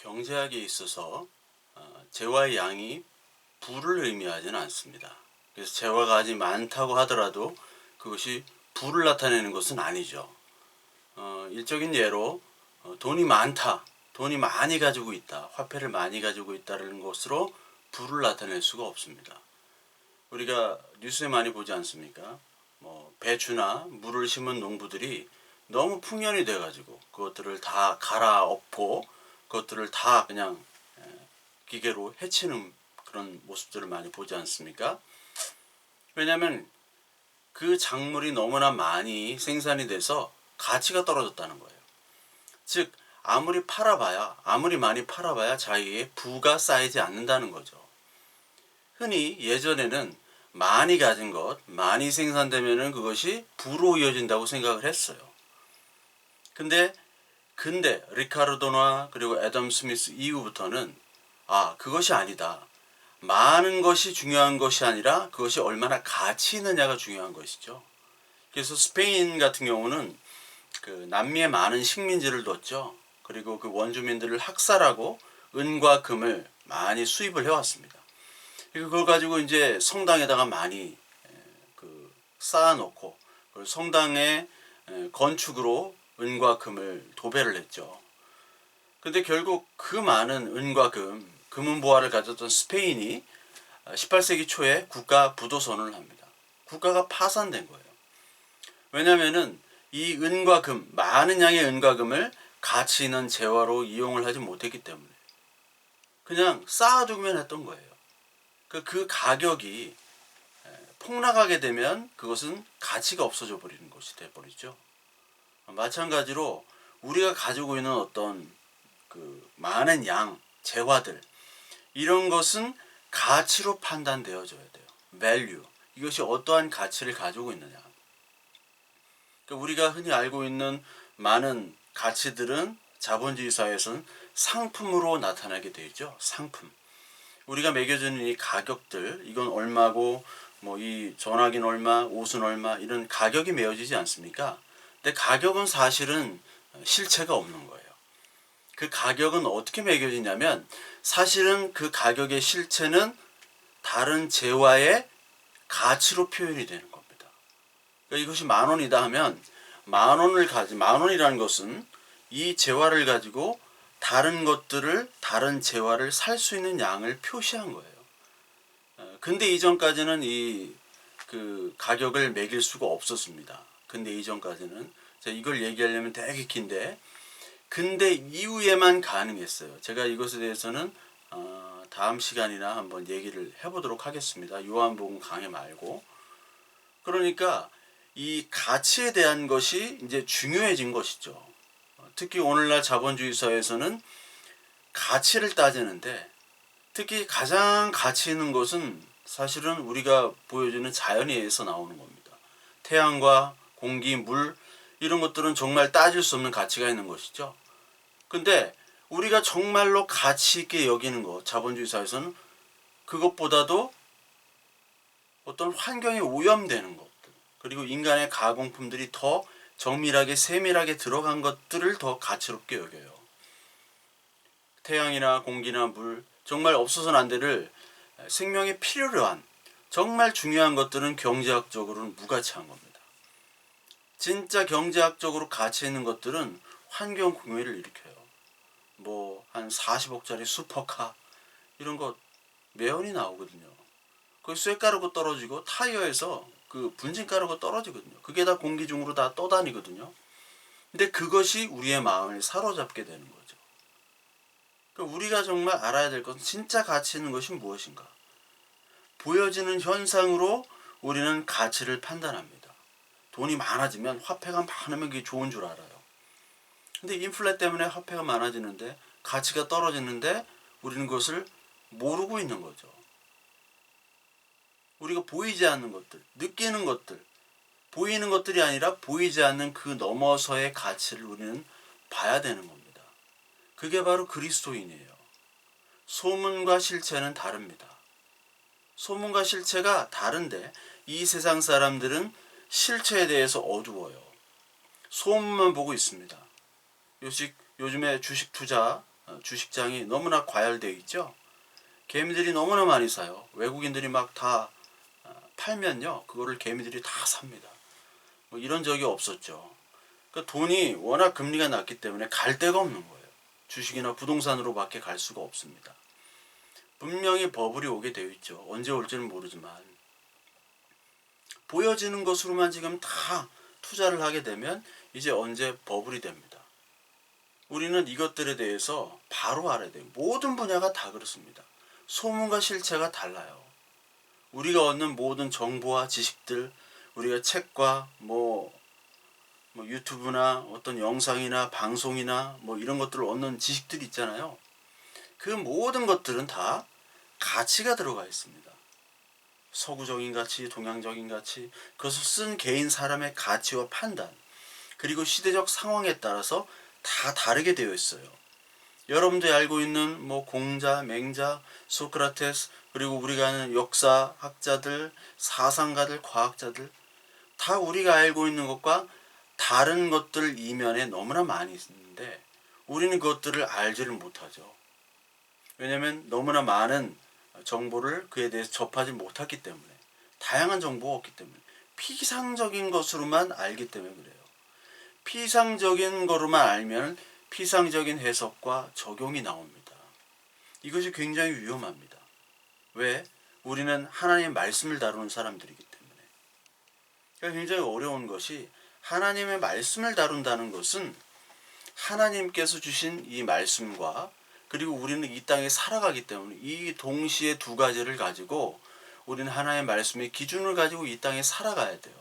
경제학에 있어서 재화의 양이 부를 의미하지는 않습니다. 그래서 재화가 아주 많다고 하더라도 그것이 부를 나타내는 것은 아니죠. 일적인 예로 돈이 많다, 돈이 많이 가지고 있다, 화폐를 많이 가지고 있다는 것으로 부를 나타낼 수가 없습니다. 우리가 뉴스에 많이 보지 않습니까? 배추나 물을 심은 농부들이 너무 풍년이 돼가지고 그것들을 다 갈아엎고 그것들을 다 그냥 기계로 해치는 그런 모습들을 많이 보지 않습니까? 왜냐하면 그 작물이 너무나 많이 생산이 돼서 가치가 떨어졌다는 거예요. 즉 아무리 많이 팔아봐야 자기의 부가 쌓이지 않는다는 거죠. 흔히 예전에는 많이 가진 것, 많이 생산되면은 그것이 부로 이어진다고 생각을 했어요. 근데 리카르도나 그리고 애덤 스미스 이후부터는 그것이 아니다. 많은 것이 중요한 것이 아니라 그것이 얼마나 가치 있느냐가 중요한 것이죠. 그래서 스페인 같은 경우는 그 남미에 많은 식민지를 뒀죠. 그리고 그 원주민들을 학살하고 은과 금을 많이 수입을 해왔습니다. 그걸 가지고 이제 성당에다가 많이 쌓아놓고 성당의 건축으로 은과 금을 도배를 했죠. 근데 결국 그 많은 은과 금은 보화를 가졌던 스페인이 18세기 초에 국가 부도선언을 합니다. 국가가 파산된 거예요. 왜냐하면은 이 은과 금, 많은 양의 은과 금을 가치 있는 재화로 이용을 하지 못했기 때문에 그냥 쌓아두기만 했던 거예요. 그 가격이 폭락하게 되면 그것은 가치가 없어져 버리는 것이 돼버리죠. 마찬가지로 우리가 가지고 있는 어떤 그 많은 양, 재화들 이런 것은 가치로 판단되어져야 돼요. value. 이것이 어떠한 가치를 가지고 있느냐. 그러니까 우리가 흔히 알고 있는 많은 가치들은 자본주의 사회에서는 상품으로 나타나게 되죠. 상품. 우리가 매겨주는 이 가격들, 이건 얼마고, 이 전화기는 얼마, 옷은 얼마, 이런 가격이 매어지지 않습니까? 근데 가격은 사실은 실체가 없는 거예요. 그 가격은 어떻게 매겨지냐면 사실은 그 가격의 실체는 다른 재화의 가치로 표현이 되는 겁니다. 그러니까 이것이 10,000원이다 하면 만 원이라는 것은 이 재화를 가지고 다른 재화를 살 수 있는 양을 표시한 거예요. 근대 이전까지는 그 가격을 매길 수가 없었습니다. 근대 이전까지는 이걸 얘기하려면 되게 긴데 근대 이후에만 가능했어요. 제가 이것에 대해서는 다음 시간이나 한번 얘기를 해보도록 하겠습니다. 요한복음 강해 말고. 그러니까 이 가치에 대한 것이 이제 중요해진 것이죠. 특히 오늘날 자본주의 사회에서는 가치를 따지는데 특히 가장 가치 있는 것은 사실은 우리가 보여주는 자연에 의해서 나오는 겁니다. 태양과 공기, 물 이런 것들은 정말 따질 수 없는 가치가 있는 것이죠. 근데 우리가 정말로 가치 있게 여기는 것, 자본주의 사회에서는 그것보다도 어떤 환경에 오염되는 것들, 그리고 인간의 가공품들이 더 정밀하게 세밀하게 들어간 것들을 더 가치롭게 여겨요. 태양이나 공기나 물, 정말 없어서는 안 될 생명에 필요로 한 정말 중요한 것들은 경제학적으로는 무가치한 겁니다. 진짜 경제학적으로 가치 있는 것들은 환경 공해를 일으켜요. 한 40억짜리 슈퍼카 이런 거 매연이 나오거든요. 거기 쇠가루가 떨어지고 타이어에서 그 분진가루가 떨어지거든요. 그게 다 공기 중으로 다 떠다니거든요. 근데 그것이 우리의 마음을 사로잡게 되는 거죠. 그러니까 우리가 정말 알아야 될 것은 진짜 가치 있는 것이 무엇인가. 보여지는 현상으로 우리는 가치를 판단합니다. 돈이 많아지면 화폐가 많으면 그게 좋은 줄 알아요. 근데 인플레 때문에 화폐가 많아지는데 가치가 떨어지는데 우리는 그것을 모르고 있는 거죠. 우리가 보이지 않는 것들, 느끼는 것들, 보이는 것들이 아니라 보이지 않는 그 너머서의 가치를 우리는 봐야 되는 겁니다. 그게 바로 그리스도인이에요. 소문과 실체는 다릅니다. 소문과 실체가 다른데 이 세상 사람들은 실체에 대해서 어두워요. 소문만 보고 있습니다. 요즘에 주식 투자 주식장이 너무나 과열되어 있죠. 개미들이 너무나 많이 사요. 외국인들이 막 다 팔면요, 그거를 개미들이 다 삽니다. 뭐 이런 적이 없었죠. 그러니까 돈이 워낙 금리가 낮기 때문에 갈 데가 없는 거예요. 주식이나 부동산으로밖에 갈 수가 없습니다. 분명히 버블이 오게 되어 있죠. 언제 올지는 모르지만 보여지는 것으로만 지금 다 투자를 하게 되면 이제 언제 버블이 됩니다. 우리는 이것들에 대해서 바로 알아야 돼요. 모든 분야가 다 그렇습니다. 소문과 실체가 달라요. 우리가 얻는 모든 정보와 지식들, 우리가 책과 뭐 유튜브나 어떤 영상이나 방송이나 뭐 이런 것들을 얻는 지식들이 있잖아요. 그 모든 것들은 다 가치가 들어가 있습니다. 서구적인 가치, 동양적인 가치, 그것을 쓴 개인 사람의 가치와 판단, 그리고 시대적 상황에 따라서 다 다르게 되어 있어요. 여러분들이 알고 있는 뭐 공자, 맹자, 소크라테스, 그리고 우리가 아는 역사학자들, 사상가들, 과학자들, 다 우리가 알고 있는 것과 다른 것들 이면에 너무나 많이 있는데 우리는 그것들을 알지를 못하죠. 왜냐하면 너무나 많은 정보를 그에 대해서 접하지 못했기 때문에, 다양한 정보가 없기 때문에, 피상적인 것으로만 알기 때문에 그래요. 피상적인 거로만 알면 피상적인 해석과 적용이 나옵니다. 이것이 굉장히 위험합니다. 왜? 우리는 하나님의 말씀을 다루는 사람들이기 때문에. 그러니까 굉장히 어려운 것이, 하나님의 말씀을 다룬다는 것은 하나님께서 주신 이 말씀과, 그리고 우리는 이 땅에 살아가기 때문에 이 동시에 두 가지를 가지고 우리는 하나님의 말씀의 기준을 가지고 이 땅에 살아가야 돼요.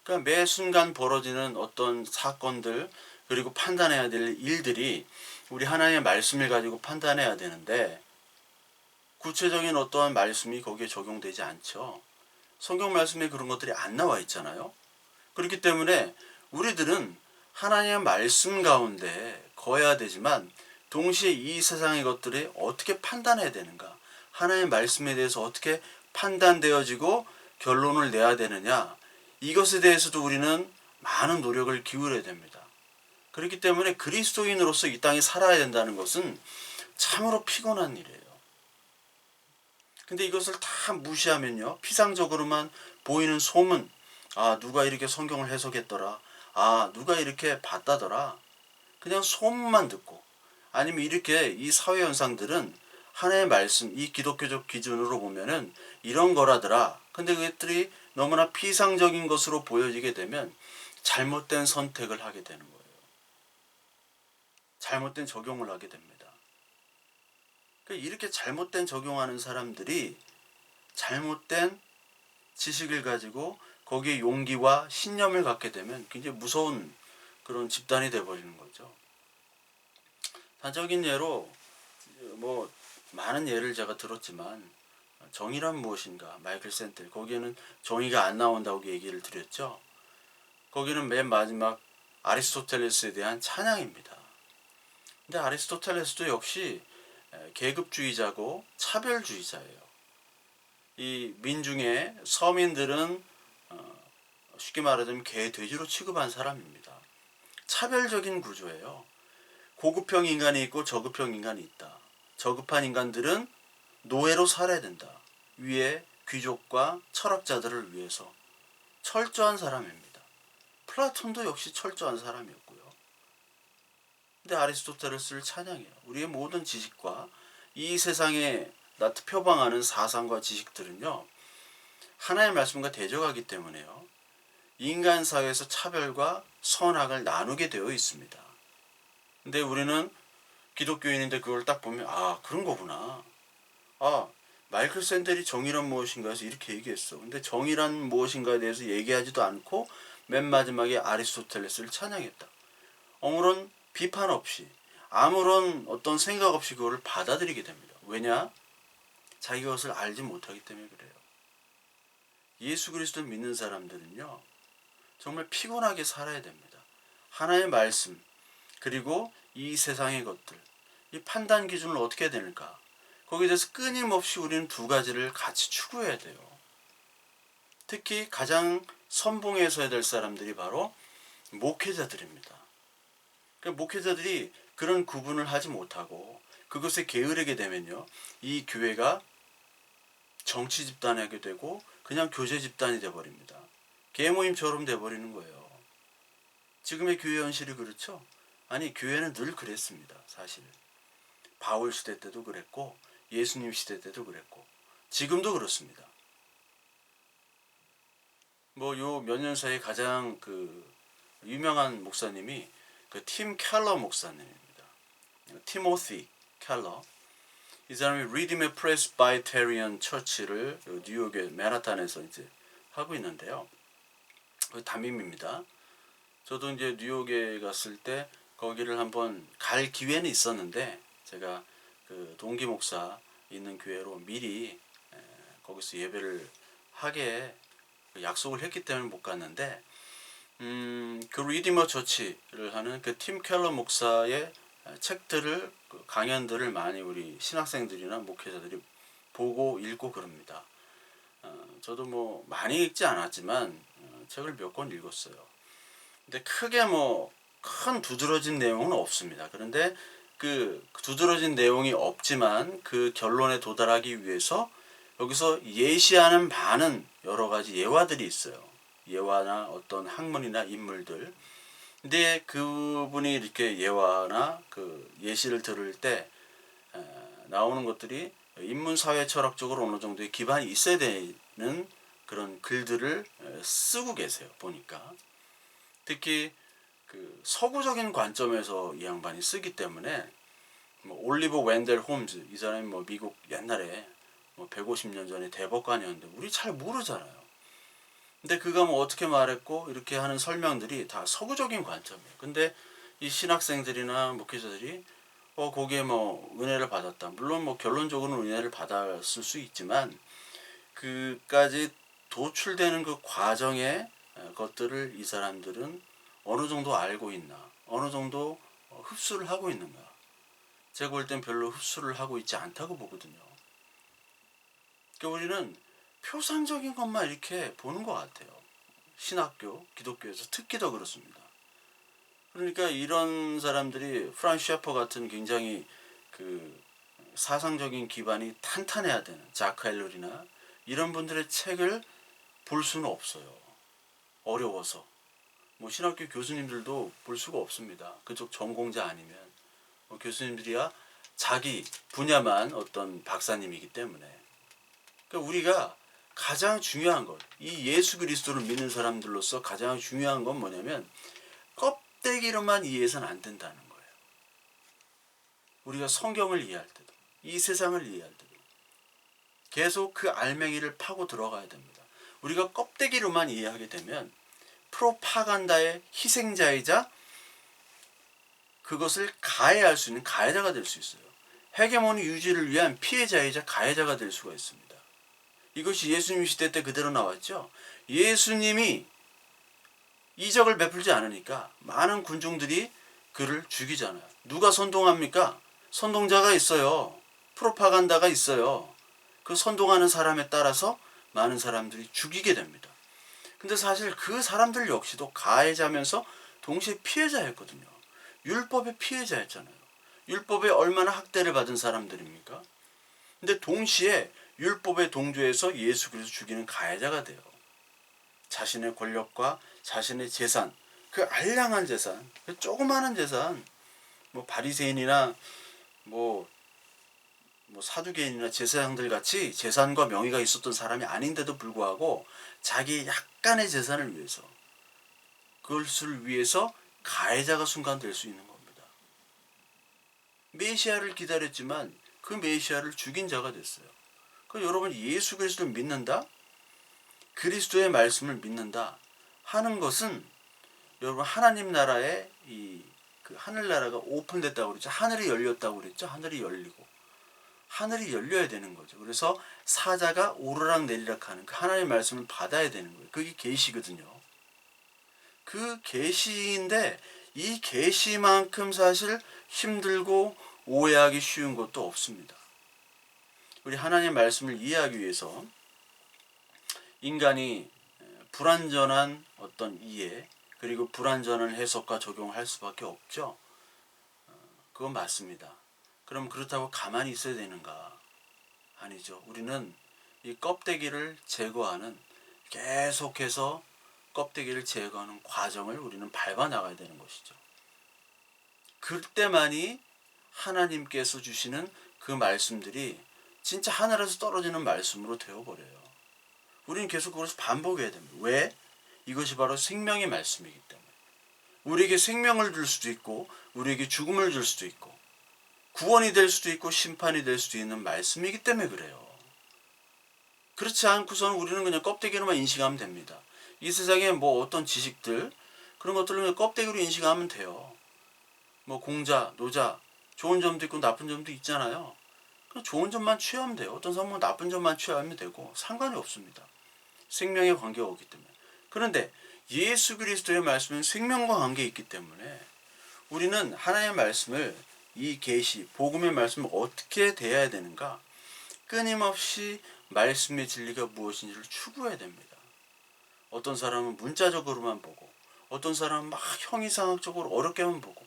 그러니까 매 순간 벌어지는 어떤 사건들, 그리고 판단해야 될 일들이 우리 하나님의 말씀을 가지고 판단해야 되는데, 구체적인 어떠한 말씀이 거기에 적용되지 않죠. 성경 말씀에 그런 것들이 안 나와 있잖아요. 그렇기 때문에 우리들은 하나님의 말씀 가운데 거해야 되지만, 동시에 이 세상의 것들이 어떻게 판단해야 되는가, 하나님의 말씀에 대해서 어떻게 판단되어지고 결론을 내야 되느냐, 이것에 대해서도 우리는 많은 노력을 기울여야 됩니다. 그렇기 때문에 그리스도인으로서 이 땅에 살아야 된다는 것은 참으로 피곤한 일이에요. 근데 이것을 다 무시하면요, 피상적으로만 보이는 소문, 누가 이렇게 성경을 해석했더라, 누가 이렇게 봤다더라, 그냥 소문만 듣고, 아니면 이렇게 이 사회 현상들은 하나의 말씀, 이 기독교적 기준으로 보면은 이런 거라더라. 근데 그것들이 너무나 피상적인 것으로 보여지게 되면 잘못된 선택을 하게 되는 거예요. 잘못된 적용을 하게 됩니다. 이렇게 잘못된 적용하는 사람들이 잘못된 지식을 가지고 거기에 용기와 신념을 갖게 되면 굉장히 무서운 그런 집단이 되어버리는 거죠. 단적인 예로 뭐 많은 예를 제가 들었지만, 정의란 무엇인가, 마이클 샌델, 거기에는 정의가 안 나온다고 얘기를 드렸죠. 거기는 맨 마지막 아리스토텔레스에 대한 찬양입니다. 근데 아리스토텔레스도 역시 계급주의자고 차별주의자예요. 이 민중의 서민들은 쉽게 말하자면 개, 돼지로 취급한 사람입니다. 차별적인 구조예요. 고급형 인간이 있고 저급형 인간이 있다. 저급한 인간들은 노예로 살아야 된다. 위에 귀족과 철학자들을 위해서. 철저한 사람입니다. 플라톤도 역시 철저한 사람이었고요. 근데 아리스토텔레스를 찬양해요. 우리의 모든 지식과 이 세상에 표방하는 사상과 지식들은요, 하나님의 말씀과 대적하기 때문에요, 인간 사회에서 차별과 선악을 나누게 되어 있습니다. 근데 우리는 기독교인인데 그걸 딱 보면 그런 거구나. 마이클 샌델이 정의란 무엇인가 해서 이렇게 얘기했어. 근데 정의란 무엇인가에 대해서 얘기하지도 않고 맨 마지막에 아리스토텔레스를 찬양했다. 아무런 비판 없이, 아무런 어떤 생각 없이 그거를 받아들이게 됩니다. 왜냐? 자기가 그것을 알지 못하기 때문에 그래요. 예수 그리스도를 믿는 사람들은요, 정말 피곤하게 살아야 됩니다. 하나의 말씀, 그리고 이 세상의 것들, 이 판단 기준을 어떻게 해야 되는가, 거기에 대해서 끊임없이 우리는 두 가지를 같이 추구해야 돼요. 특히 가장 선봉에 서야 될 사람들이 바로 목회자들입니다. 그러니까 목회자들이 그런 구분을 하지 못하고 그것에 게으르게 되면요, 이 교회가 정치 집단하게 되고 그냥 교제 집단이 돼버립니다. 계모임처럼 돼버리는 거예요. 지금의 교회 현실이 그렇죠? 아니, 교회는 늘 그랬습니다. 사실 바울 시대 때도 그랬고 예수님 시대 때도 그랬고 지금도 그렇습니다. 뭐 요 몇 년 사이에 가장 그 유명한 목사님이 그 팀 켈러 목사님입니다. 티모시 켈러. 이 사람이 리디메 프레스바이테리언 처치를 뉴욕의 맨하탄에서 이제 하고 있는데요. 담임입니다. 저도 이제 뉴욕에 갔을 때 거기를 한번 갈 기회는 있었는데 제가 그 동기 목사 있는 교회로 미리 거기서 예배를 하게 약속을 했기 때문에 못 갔는데 그 리디머 처치를 하는 그 팀 켈러 목사의 책들을 그 강연들을 많이 우리 신학생들이나 목회자들이 보고 읽고 그럽니다. 저도 뭐 많이 읽지 않았지만 책을 몇 권 읽었어요. 근데 크게 뭐 큰 두드러진 내용은 없습니다. 그런데 그 두드러진 내용이 없지만 그 결론에 도달하기 위해서 여기서 예시하는 많은 여러 가지 예화들이 있어요. 예화나 어떤 학문이나 인물들. 근데 그분이 이렇게 예화나 그 예시를 들을 때 나오는 것들이 인문사회 철학적으로 어느 정도의 기반이 있어야 되는 그런 글들을 쓰고 계세요. 보니까 특히 그 서구적인 관점에서 이 양반이 쓰기 때문에 뭐 올리버 웬델 홈즈 이 사람이 뭐 미국 옛날에 뭐 150년 전에 대법관이었는데 우리 잘 모르잖아요. 근데 그가 뭐 어떻게 말했고 이렇게 하는 설명들이 다 서구적인 관점이에요. 근데 이 신학생들이나 목회자들이 거기에 뭐 은혜를 받았다. 물론 뭐 결론적으로는 은혜를 받았을 수 있지만 그까지 도출되는 그 과정의 것들을 이 사람들은 어느 정도 알고 있나, 어느 정도 흡수를 하고 있는가. 제가 볼 땐 별로 흡수를 하고 있지 않다고 보거든요. 그러니까 우리는 표상적인 것만 이렇게 보는 것 같아요. 신학교, 기독교에서 특히 더 그렇습니다. 그러니까 이런 사람들이 프란시 셰퍼 같은 굉장히 그 사상적인 기반이 탄탄해야 되는 자크 엘룰이나 이런 분들의 책을 볼 수는 없어요. 어려워서. 뭐 신학교 교수님들도 볼 수가 없습니다. 그쪽 전공자 아니면 교수님들이야 자기 분야만 어떤 박사님이기 때문에. 그러니까 우리가 가장 중요한 것, 이 예수 그리스도를 믿는 사람들로서 가장 중요한 건 뭐냐면 껍데기로만 이해해서는 안 된다는 거예요. 우리가 성경을 이해할 때도 이 세상을 이해할 때도 계속 그 알맹이를 파고 들어가야 됩니다. 우리가 껍데기로만 이해하게 되면 프로파간다의 희생자이자 그것을 가해할 수 있는 가해자가 될 수 있어요. 헤게모니 유지를 위한 피해자이자 가해자가 될 수가 있습니다. 이것이 예수님 시대 때 그대로 나왔죠. 예수님이 이적을 베풀지 않으니까 많은 군중들이 그를 죽이잖아요. 누가 선동합니까? 선동자가 있어요. 프로파간다가 있어요. 그 선동하는 사람에 따라서 많은 사람들이 죽이게 됩니다. 근데 사실 그 사람들 역시도 가해자면서 동시에 피해자였거든요. 율법의 피해자였잖아요. 율법에 얼마나 학대를 받은 사람들입니까? 근데 동시에 율법에 동조해서 예수 그리스도 죽이는 가해자가 돼요. 자신의 권력과 자신의 재산, 그 알량한 재산, 그 조그마한 재산, 뭐 바리새인이나 뭐 사두개인이나 제사장들 같이 재산과 명예가 있었던 사람이 아닌데도 불구하고 자기 약간의 재산을 위해서 그것을 위해서 가해자가 순간 될 수 있는 겁니다. 메시아를 기다렸지만 그 메시아를 죽인 자가 됐어요. 그러니까 여러분 예수 그리스도를 믿는다? 그리스도의 말씀을 믿는다 하는 것은 여러분 하나님 나라의 그 하늘나라가 오픈됐다고 그랬죠. 하늘이 열렸다고 그랬죠. 하늘이 열리고 하늘이 열려야 되는 거죠. 그래서 사자가 오르락 내리락 하는 그 하나님의 말씀을 받아야 되는 거예요. 그게 계시거든요. 그 계시인데 이 계시만큼 사실 힘들고 오해하기 쉬운 것도 없습니다. 우리 하나님의 말씀을 이해하기 위해서 인간이 불완전한 어떤 이해 그리고 불완전한 해석과 적용을 할 수밖에 없죠. 그건 맞습니다. 그럼 그렇다고 가만히 있어야 되는가? 아니죠. 우리는 이 껍데기를 제거하는, 계속해서 껍데기를 제거하는 과정을 우리는 밟아 나가야 되는 것이죠. 그때만이 하나님께서 주시는 그 말씀들이 진짜 하늘에서 떨어지는 말씀으로 되어버려요. 우리는 계속 그것을 반복해야 됩니다. 왜? 이것이 바로 생명의 말씀이기 때문에. 우리에게 생명을 줄 수도 있고 우리에게 죽음을 줄 수도 있고 구원이 될 수도 있고 심판이 될 수도 있는 말씀이기 때문에 그래요. 그렇지 않고서는 우리는 그냥 껍데기로만 인식하면 됩니다. 이 세상에 뭐 어떤 지식들, 그런 것들을 그냥 껍데기로 인식하면 돼요. 뭐 공자, 노자, 좋은 점도 있고 나쁜 점도 있잖아요. 그냥 좋은 점만 취하면 돼요. 어떤 사람은 나쁜 점만 취하면 되고 상관이 없습니다. 생명에 관계가 없기 때문에. 그런데 예수 그리스도의 말씀은 생명과 관계가 있기 때문에 우리는 하나님의 말씀을, 이 계시, 복음의 말씀을 어떻게 대해야 되는가? 끊임없이 말씀의 진리가 무엇인지를 추구해야 됩니다. 어떤 사람은 문자적으로만 보고 어떤 사람은 막 형이상학적으로 어렵게만 보고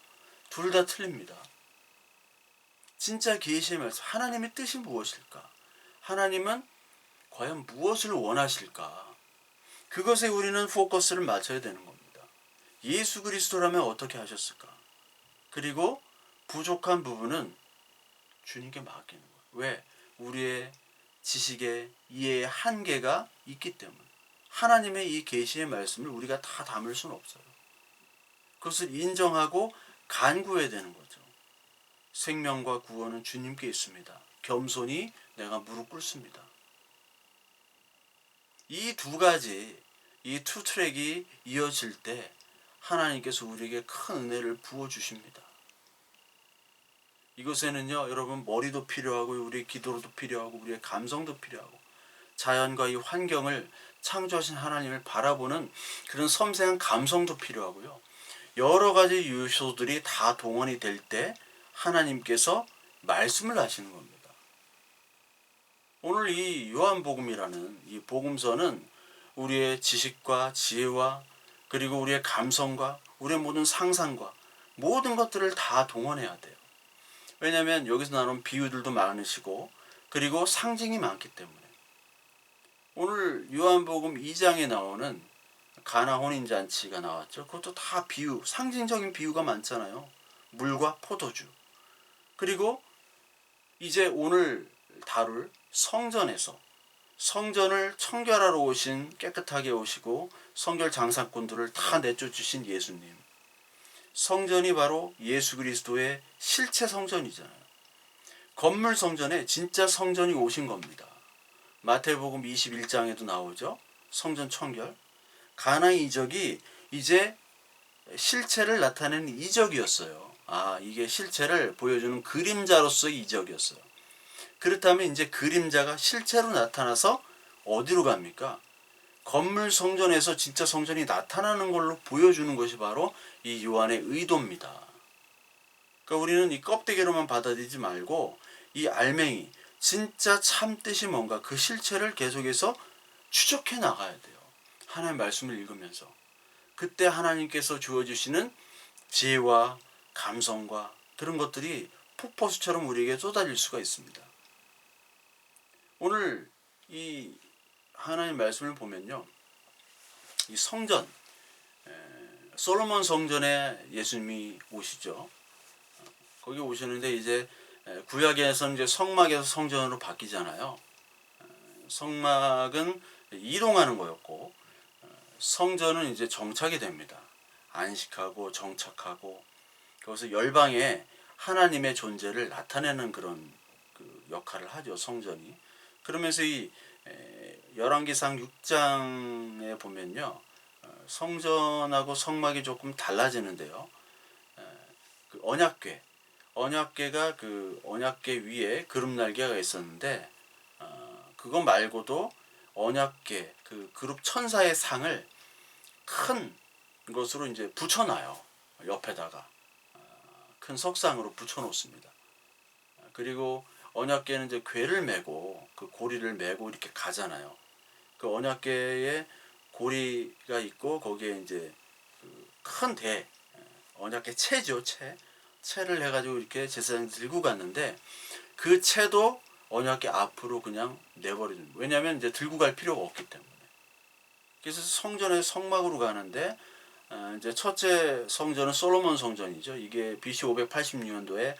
둘 다 틀립니다. 진짜 계시의 말씀, 하나님의 뜻이 무엇일까? 하나님은 과연 무엇을 원하실까? 그것에 우리는 포커스를 맞춰야 되는 겁니다. 예수 그리스도라면 어떻게 하셨을까? 그리고 부족한 부분은 주님께 맡기는 거예요. 왜? 우리의 지식의 이해의 한계가 있기 때문에. 하나님의 이 계시의 말씀을 우리가 다 담을 수는 없어요. 그것을 인정하고 간구해야 되는 거죠. 생명과 구원은 주님께 있습니다. 겸손히 내가 무릎 꿇습니다. 이 두 가지, 이 투 트랙이 이어질 때 하나님께서 우리에게 큰 은혜를 부어주십니다. 이것에는요, 여러분, 머리도 필요하고 우리의 기도도 필요하고 우리의 감성도 필요하고 자연과 이 환경을 창조하신 하나님을 바라보는 그런 섬세한 감성도 필요하고요. 여러 가지 요소들이 다 동원이 될 때 하나님께서 말씀을 하시는 겁니다. 오늘 이 요한복음이라는 이 복음서는 우리의 지식과 지혜와 그리고 우리의 감성과 우리의 모든 상상과 모든 것들을 다 동원해야 돼요. 왜냐하면 여기서 나오는 비유들도 많으시고 그리고 상징이 많기 때문에. 오늘 요한복음 2장에 나오는 가나 혼인잔치가 나왔죠. 그것도 다 비유, 상징적인 비유가 많잖아요. 물과 포도주. 그리고 이제 오늘 다룰 성전에서 성전을 청결하러 오신, 깨끗하게 오시고 성결 장사꾼들을 다 내쫓으신 예수님. 성전이 바로 예수 그리스도의 실체 성전이잖아요. 건물 성전에 진짜 성전이 오신 겁니다. 마태복음 21장에도 나오죠. 성전 청결. 가나의 이적이 이제 실체를 나타내는 이적이었어요. 이게 실체를 보여주는 그림자로서의 이적이었어요. 그렇다면 이제 그림자가 실체로 나타나서 어디로 갑니까? 건물 성전에서 진짜 성전이 나타나는 걸로 보여주는 것이 바로 이 요한의 의도입니다. 그러니까 우리는 이 껍데기로만 받아들이지 말고 이 알맹이, 진짜 참뜻이 뭔가 그 실체를 계속해서 추적해 나가야 돼요. 하나님의 말씀을 읽으면서. 그때 하나님께서 주어주시는 지혜와 감성과 그런 것들이 폭포수처럼 우리에게 쏟아질 수가 있습니다. 오늘 이 하나님의 말씀을 보면요. 이 성전, 솔로몬 성전에 예수님이 오시죠. 거기 오시는데 이제 구약에서는 이제 성막에서 성전으로 바뀌잖아요. 성막은 이동하는 거였고 성전은 이제 정착이 됩니다. 안식하고 정착하고 거기서 열방에 하나님의 존재를 나타내는 그런 그 역할을 하죠. 성전이. 그러면서 이 열왕기상 6장에 보면요. 성전하고 성막이 조금 달라지는데요. 그 언약궤가 그 언약궤 위에 그룹날개가 있었는데 그거 말고도 언약궤 그 그룹 천사의 상을 큰 것으로 이제 붙여놔요. 옆에다가 큰 석상으로 붙여놓습니다. 그리고 언약궤는 이제 궤를 메고 그 고리를 메고 이렇게 가잖아요. 그 언약궤에 고리가 있고 거기에 이제 그 큰 대, 언약궤 채죠, 채. 채를 해가지고 이렇게 제사장 들고 갔는데 그 채도 언약궤 앞으로 그냥 내버려줍니다. 왜냐하면 이제 들고 갈 필요가 없기 때문에. 그래서 성전에 성막으로 가는데 이제 첫째 성전은 솔로몬 성전이죠. 이게 BC 586년도에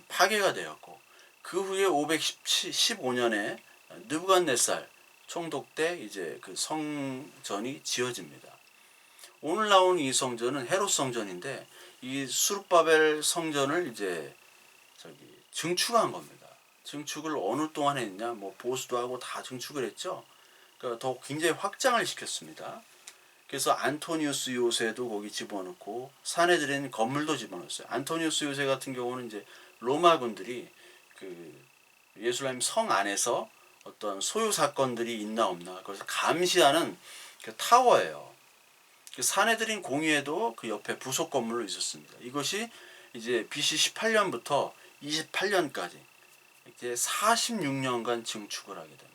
파괴가 되었고 그 후에 515년에 느부갓네살 총독 때 이제 그 성전이 지어집니다. 오늘 나온 이 성전은 헤롯 성전인데 이 수룹바벨 성전을 이제 증축한 겁니다. 증축을 어느 동안 했냐? 뭐 보수도 하고 다 증축을 했죠. 그러니까 더 굉장히 확장을 시켰습니다. 그래서 안토니우스 요새도 거기 집어넣고 사내들인 건물도 집어넣었어요. 안토니우스 요새 같은 경우는 이제 로마군들이 그 예루살렘 성 안에서 어떤 소유 사건들이 있나 없나 그래서 감시하는 그 타워예요. 그 사내들인 공유에도 그 옆에 부속 건물로 있었습니다. 이것이 이제 BC 18년부터 28년까지 이제 46년간 증축을 하게 됩니다.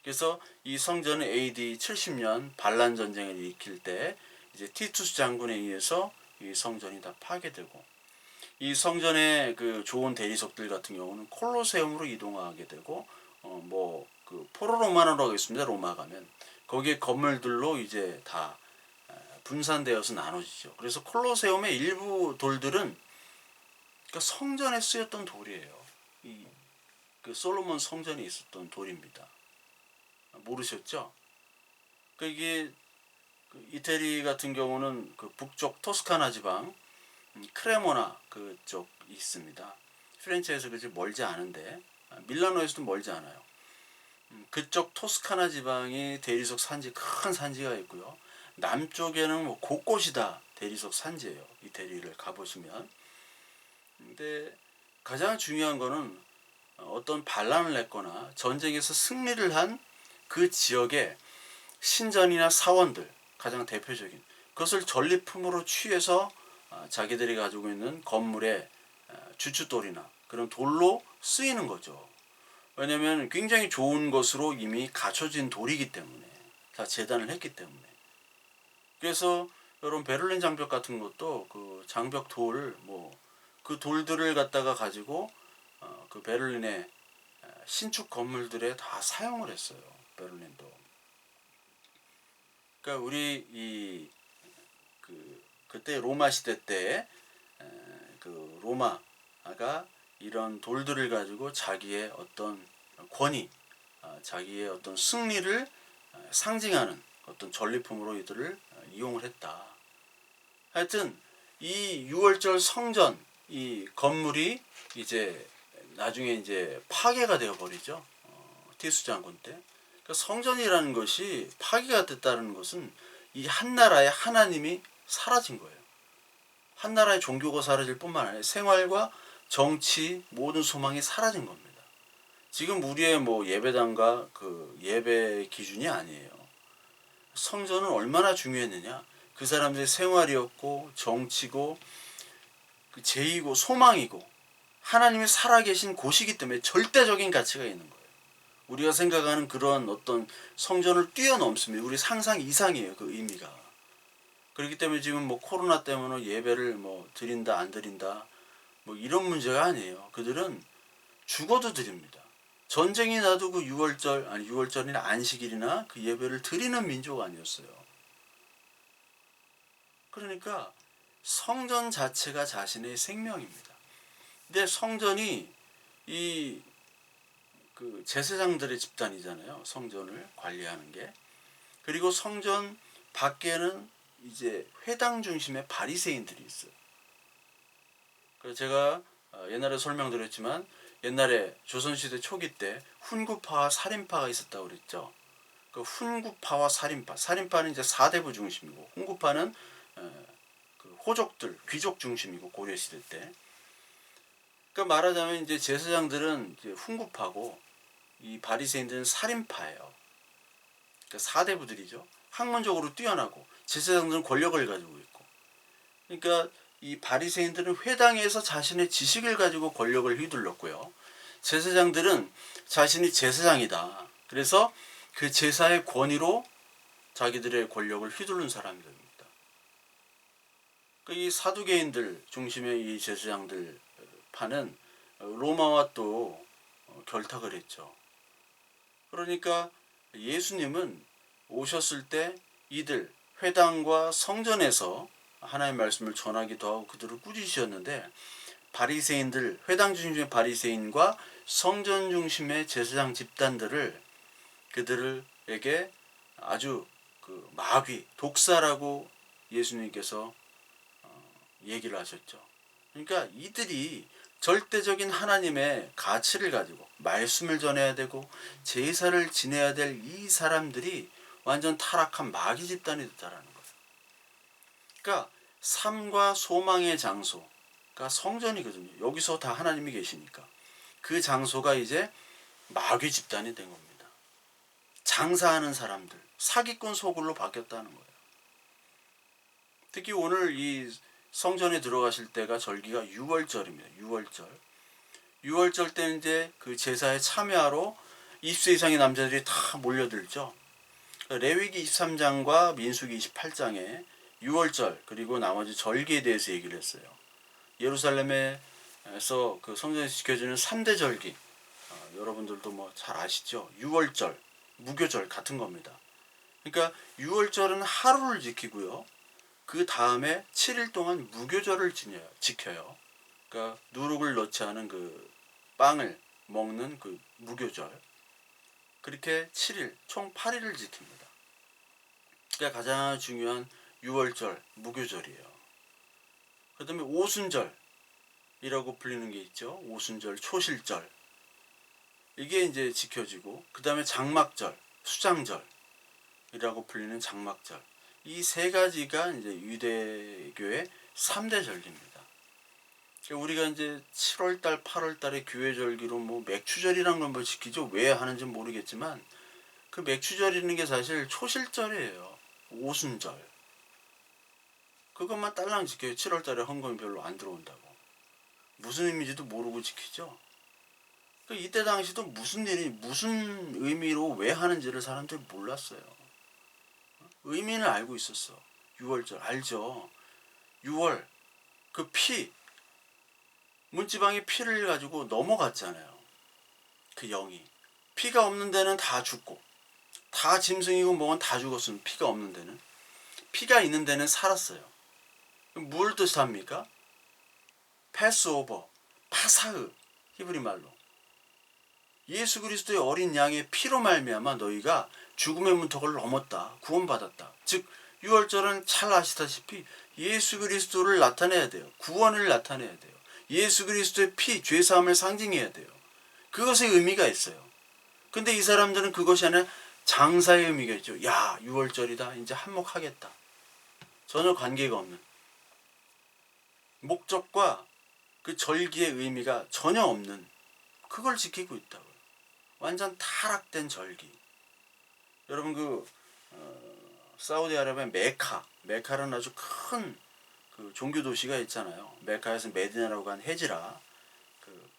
그래서 이 성전은 AD 70년 반란 전쟁을 일으킬 때 이제 티투스 장군에 의해서 이 성전이 다 파괴되고 이 성전의 그 좋은 대리석들 같은 경우는 콜로세움으로 이동하게 되고 뭐 그 포로로마노라고 있습니다. 로마 가면 거기에 건물들로 이제 다 분산되어서 나눠지죠. 그래서 콜로세움의 일부 돌들은 그러니까 성전에 쓰였던 돌이에요. 이 그 솔로몬 성전에 있었던 돌입니다. 모르셨죠? 그 이게 그 이태리 같은 경우는 그 북쪽 토스카나 지방 크레모나 그쪽 있습니다. 피렌체에서 그렇게 멀지 않은데 밀라노에서도 멀지 않아요. 그쪽 토스카나 지방이 대리석 산지 큰 산지가 있고요. 남쪽에는 뭐 곳곳이 다 대리석 산지예요. 이태리를 가보시면. 근데 가장 중요한 거는 어떤 반란을 냈거나 전쟁에서 승리를 한 그 지역의 신전이나 사원들 가장 대표적인 그것을 전리품으로 취해서 자기들이 가지고 있는 건물의 주춧돌이나 그런 돌로 쓰이는 거죠. 왜냐하면 굉장히 좋은 것으로 이미 갖춰진 돌이기 때문에 다 재단을 했기 때문에. 그래서 여러분 베를린 장벽 같은 것도 그 장벽 돌 뭐 그 돌들을 갖다가 가지고 그 베를린의 신축 건물들에 다 사용을 했어요. 베를린도. 그러니까 우리 그때 로마 시대 때 그 로마가 이런 돌들을 가지고 자기의 어떤 권위, 자기의 어떤 승리를 상징하는 어떤 전리품으로 이들을 이용을 했다. 하여튼 이 6월절 성전 이 건물이 이제 나중에 이제 파괴가 되어 버리죠. 티수 장군 때. 그러니까 성전이라는 것이 파괴가 됐다는 것은 이 한 나라의 하나님이 사라진 거예요. 한 나라의 종교가 사라질 뿐만 아니라 생활과 정치 모든 소망이 사라진 겁니다. 지금 우리의 뭐 예배당과 그 예배 기준이 아니에요. 성전은 얼마나 중요했느냐? 그 사람들의 생활이었고 정치고 그 제의고 소망이고 하나님이 살아계신 곳이기 때문에 절대적인 가치가 있는 거예요. 우리가 생각하는 그런 어떤 성전을 뛰어넘습니다. 우리 상상 이상이에요. 그 의미가. 그렇기 때문에 지금 뭐 코로나 때문에 예배를 뭐 드린다 안 드린다 뭐 이런 문제가 아니에요. 그들은 죽어도 드립니다. 전쟁이 나도 그 6월절 아니 6월절이나 안식일이나 그 예배를 드리는 민족 아니었어요. 그러니까 성전 자체가 자신의 생명입니다. 근데 성전이 이 그 제사장들의 집단이잖아요. 성전을 관리하는 게. 그리고 성전 밖에는 이제 회당 중심의 바리새인들이 있어요. 그래서 제가 옛날에 설명드렸지만 옛날에 조선시대 초기 때 훈구파와 살인파가 있었다고 그랬죠. 그 훈구파와 살인파는 이제 사대부 중심이고 훈구파는 그 호족들, 귀족 중심이고 고려시대 때. 그러니까 말하자면 이제 제사장들은 이제 훈구파고 이 바리새인들은 살인파예요. 그러니까 사대부들이죠. 학문적으로 뛰어나고 제사장들은 권력을 가지고 있고. 그러니까 이 바리새인들은 회당에서 자신의 지식을 가지고 권력을 휘둘렀고요. 제사장들은 자신이 제사장이다. 그래서 그 제사의 권위로 자기들의 권력을 휘두른 사람들입니다. 이 사두개인들 중심의 이 제사장들 파는 로마와 또 결탁을 했죠. 그러니까 예수님은 오셨을 때 이들 회당과 성전에서 하나님의 말씀을 전하기도 하고 그들을 꾸짖으셨는데, 바리새인들, 회당 중심의 바리새인과 성전 중심의 제사장 집단들을 그들에게 아주 그 마귀, 독사라고 예수님께서 얘기를 하셨죠. 그러니까 이들이 절대적인 하나님의 가치를 가지고 말씀을 전해야 되고 제사를 지내야 될 이 사람들이 완전 타락한 마귀 집단이 됐다라는 거예요. 그러니까 삶과 소망의 장소가 성전이거든요. 여기서 다 하나님이 계시니까 그 장소가 이제 마귀 집단이 된 겁니다. 장사하는 사람들, 사기꾼 소굴로 바뀌었다는 거예요. 특히 오늘 이 성전에 들어가실 때가 절기가 6월절입니다. 6월절. 6월절 때는 이제 그 제사에 참여하러 20세 이상의 남자들이 다 몰려들죠. 레위기 23장과 민수기 28장에 6월절 그리고 나머지 절기에 대해서 얘기를 했어요. 예루살렘에서 그 성전에서 지켜지는 3대 절기, 여러분들도 뭐 잘 아시죠? 6월절, 무교절 같은 겁니다. 그러니까 6월절은 하루를 지키고요. 그 다음에 7일 동안 무교절을 지켜요. 그러니까 누룩을 넣지 않은 그 빵을 먹는 그 무교절. 그렇게 7일, 총 8일을 지킵니다. 그러니까 가장 중요한 6월절, 무교절이에요. 그 다음에 오순절이라고 불리는 게 있죠. 오순절, 초실절. 이게 이제 지켜지고, 그 다음에 장막절, 수장절이라고 불리는 장막절. 이 세 가지가 이제 유대교의 3대 절기입니다. 우리가 이제 7월달, 8월달에 교회 절기로 뭐 맥추절이란 걸 뭐 지키죠. 왜 하는지 모르겠지만 그 맥추절이라는 게 사실 초실절이에요. 오순절. 그것만 딸랑 지켜요. 7월달에 헌금이 별로 안 들어온다고. 무슨 의미인지도 모르고 지키죠. 이때 당시도 무슨 의미로 왜 하는지를 사람들이 몰랐어요. 의미는 알고 있었어. 6월절 알죠. 6월 그 문지방의 피를 가지고 넘어갔잖아요. 그 영이. 피가 없는 데는 다 죽고 다 짐승이고 뭐건 다 죽었으면 피가 없는 데는. 피가 있는 데는 살았어요. 뭘 뜻합니까? 패스오버, 파사흐, 히브리 말로. 예수 그리스도의 어린 양의 피로 말미암아 너희가 죽음의 문턱을 넘었다. 구원받았다. 즉 6월절은 잘 아시다시피 예수 그리스도를 나타내야 돼요. 구원을 나타내야 돼요. 예수 그리스도의 피, 죄사함을 상징해야 돼요. 그것의 의미가 있어요. 근데 이 사람들은 그것이 아니라 장사의 의미가 있죠. 야, 6월절이다. 이제 한몫하겠다. 전혀 관계가 없는. 목적과 그 절기의 의미가 전혀 없는. 그걸 지키고 있다고요. 완전 타락된 절기. 여러분 사우디아라비아 메카라는 아주 큰 그 종교 도시가 있잖아요. 메카에서 메디나라고 한 헤지라. 그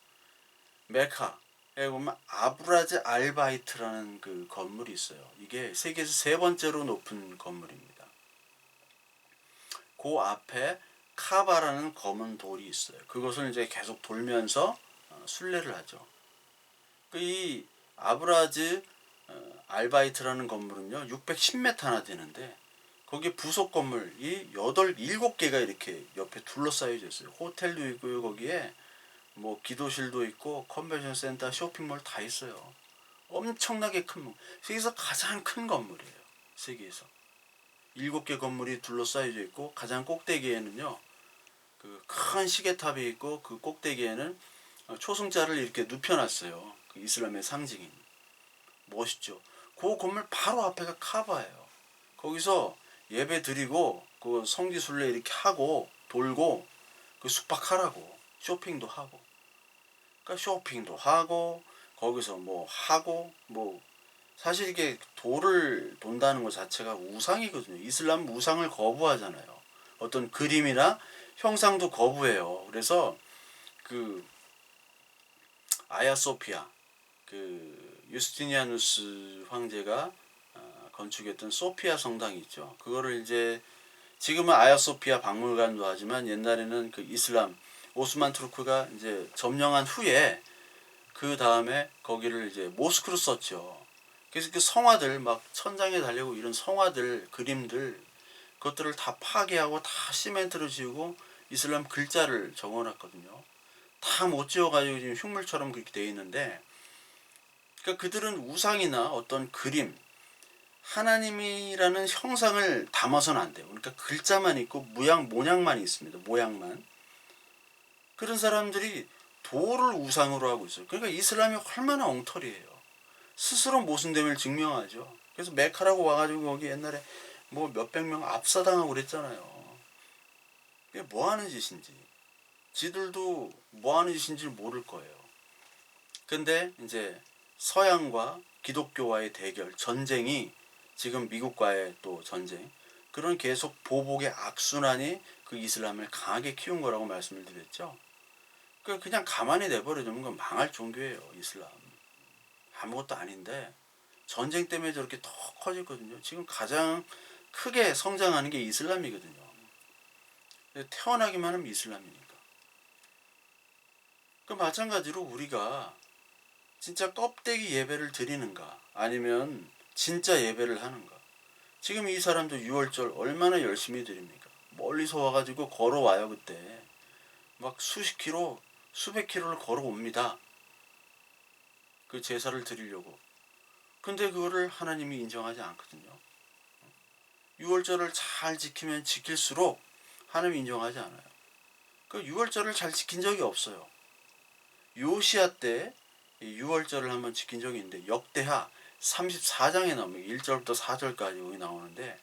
메카에 보면 아브라즈 알바이트라는 그 건물이 있어요. 이게 세계에서 세 번째로 높은 건물입니다. 그 앞에 카바라는 검은 돌이 있어요. 그것을 이제 계속 돌면서 순례를 하죠. 이 아브라즈 알바이트라는 건물은요 610m나 되는데 거기 부속 건물이 7개가 이렇게 옆에 둘러싸여져 있어요. 호텔도 있고요. 거기에 뭐 기도실도 있고 컨벤션 센터, 쇼핑몰 다 있어요. 엄청나게 큰 세계에서 가장 큰 건물이에요. 세계에서 7개 건물이 둘러싸여져 있고 가장 꼭대기에는요 그 큰 시계탑이 있고 그 꼭대기에는 초승자를 이렇게 눕혀놨어요. 그 이슬람의 상징인. 멋있죠. 그 건물 바로 앞에가 카바예요. 거기서 예배 드리고 그 성지순례 이렇게 하고 돌고 그 숙박하라고 쇼핑도 하고. 그러니까 쇼핑도 하고 거기서 뭐 하고 뭐 사실 이게 돌을 돈다는 것 자체가 우상이거든요. 이슬람 우상을 거부하잖아요. 어떤 그림이나 형상도 거부해요. 그래서 그 아야소피아 그 유스티니아누스 황제가 건축했던 소피아 성당이 있죠. 그거를 이제 지금은 아야소피아 박물관도 하지만 옛날에는 그 이슬람 오스만 투르크가 이제 점령한 후에 그 다음에 거기를 이제 모스크로 썼죠. 그래서 그 성화들 막 천장에 달리고 이런 성화들 그림들 그것들을 다 파괴하고 다 시멘트로 지우고 이슬람 글자를 적어놨거든요. 다 못 지워가지고 지금 흉물처럼 그렇게 되어 있는데, 그러니까 그들은 우상이나 어떤 그림, 하나님이라는 형상을 담아서는 안 돼요. 그러니까 글자만 있고 모양만 있습니다. 모양만. 그런 사람들이 돌을 우상으로 하고 있어요. 그러니까 이슬람이 얼마나 엉터리예요. 스스로 모순됨을 증명하죠. 그래서 메카라고 와가지고 거기 옛날에 뭐 몇백 명 압사당하고 그랬잖아요. 이게 뭐 하는 짓인지. 지들도 뭐 하는 짓인지 모를 거예요. 근데 이제 서양과 기독교와의 대결, 전쟁이 지금 미국과의 또 전쟁, 그런 계속 보복의 악순환이 그 이슬람을 강하게 키운 거라고 말씀을 드렸죠. 그냥 가만히 내버려두면 건 망할 종교예요, 이슬람. 아무것도 아닌데 전쟁 때문에 저렇게 더 커졌거든요. 지금 가장 크게 성장하는 게 이슬람이거든요. 태어나기만 하면 이슬람이니까. 그 마찬가지로 우리가 진짜 껍데기 예배를 드리는가 아니면 진짜 예배를 하는가. 지금 이 사람도 6월절 얼마나 열심히 드립니까? 멀리서 와가지고 걸어와요. 그때 막 수십 킬로 수백 킬로를 걸어옵니다. 그 제사를 드리려고. 근데 그거를 하나님이 인정하지 않거든요. 6월절을 잘 지키면 지킬수록 하나님이 인정하지 않아요. 그 6월절을 잘 지킨 적이 없어요. 요시야 때 6월절을 한번 지킨 적이 있는데 역대하 34장에 나옵니다. 1절부터 4절까지 여기 나오는데,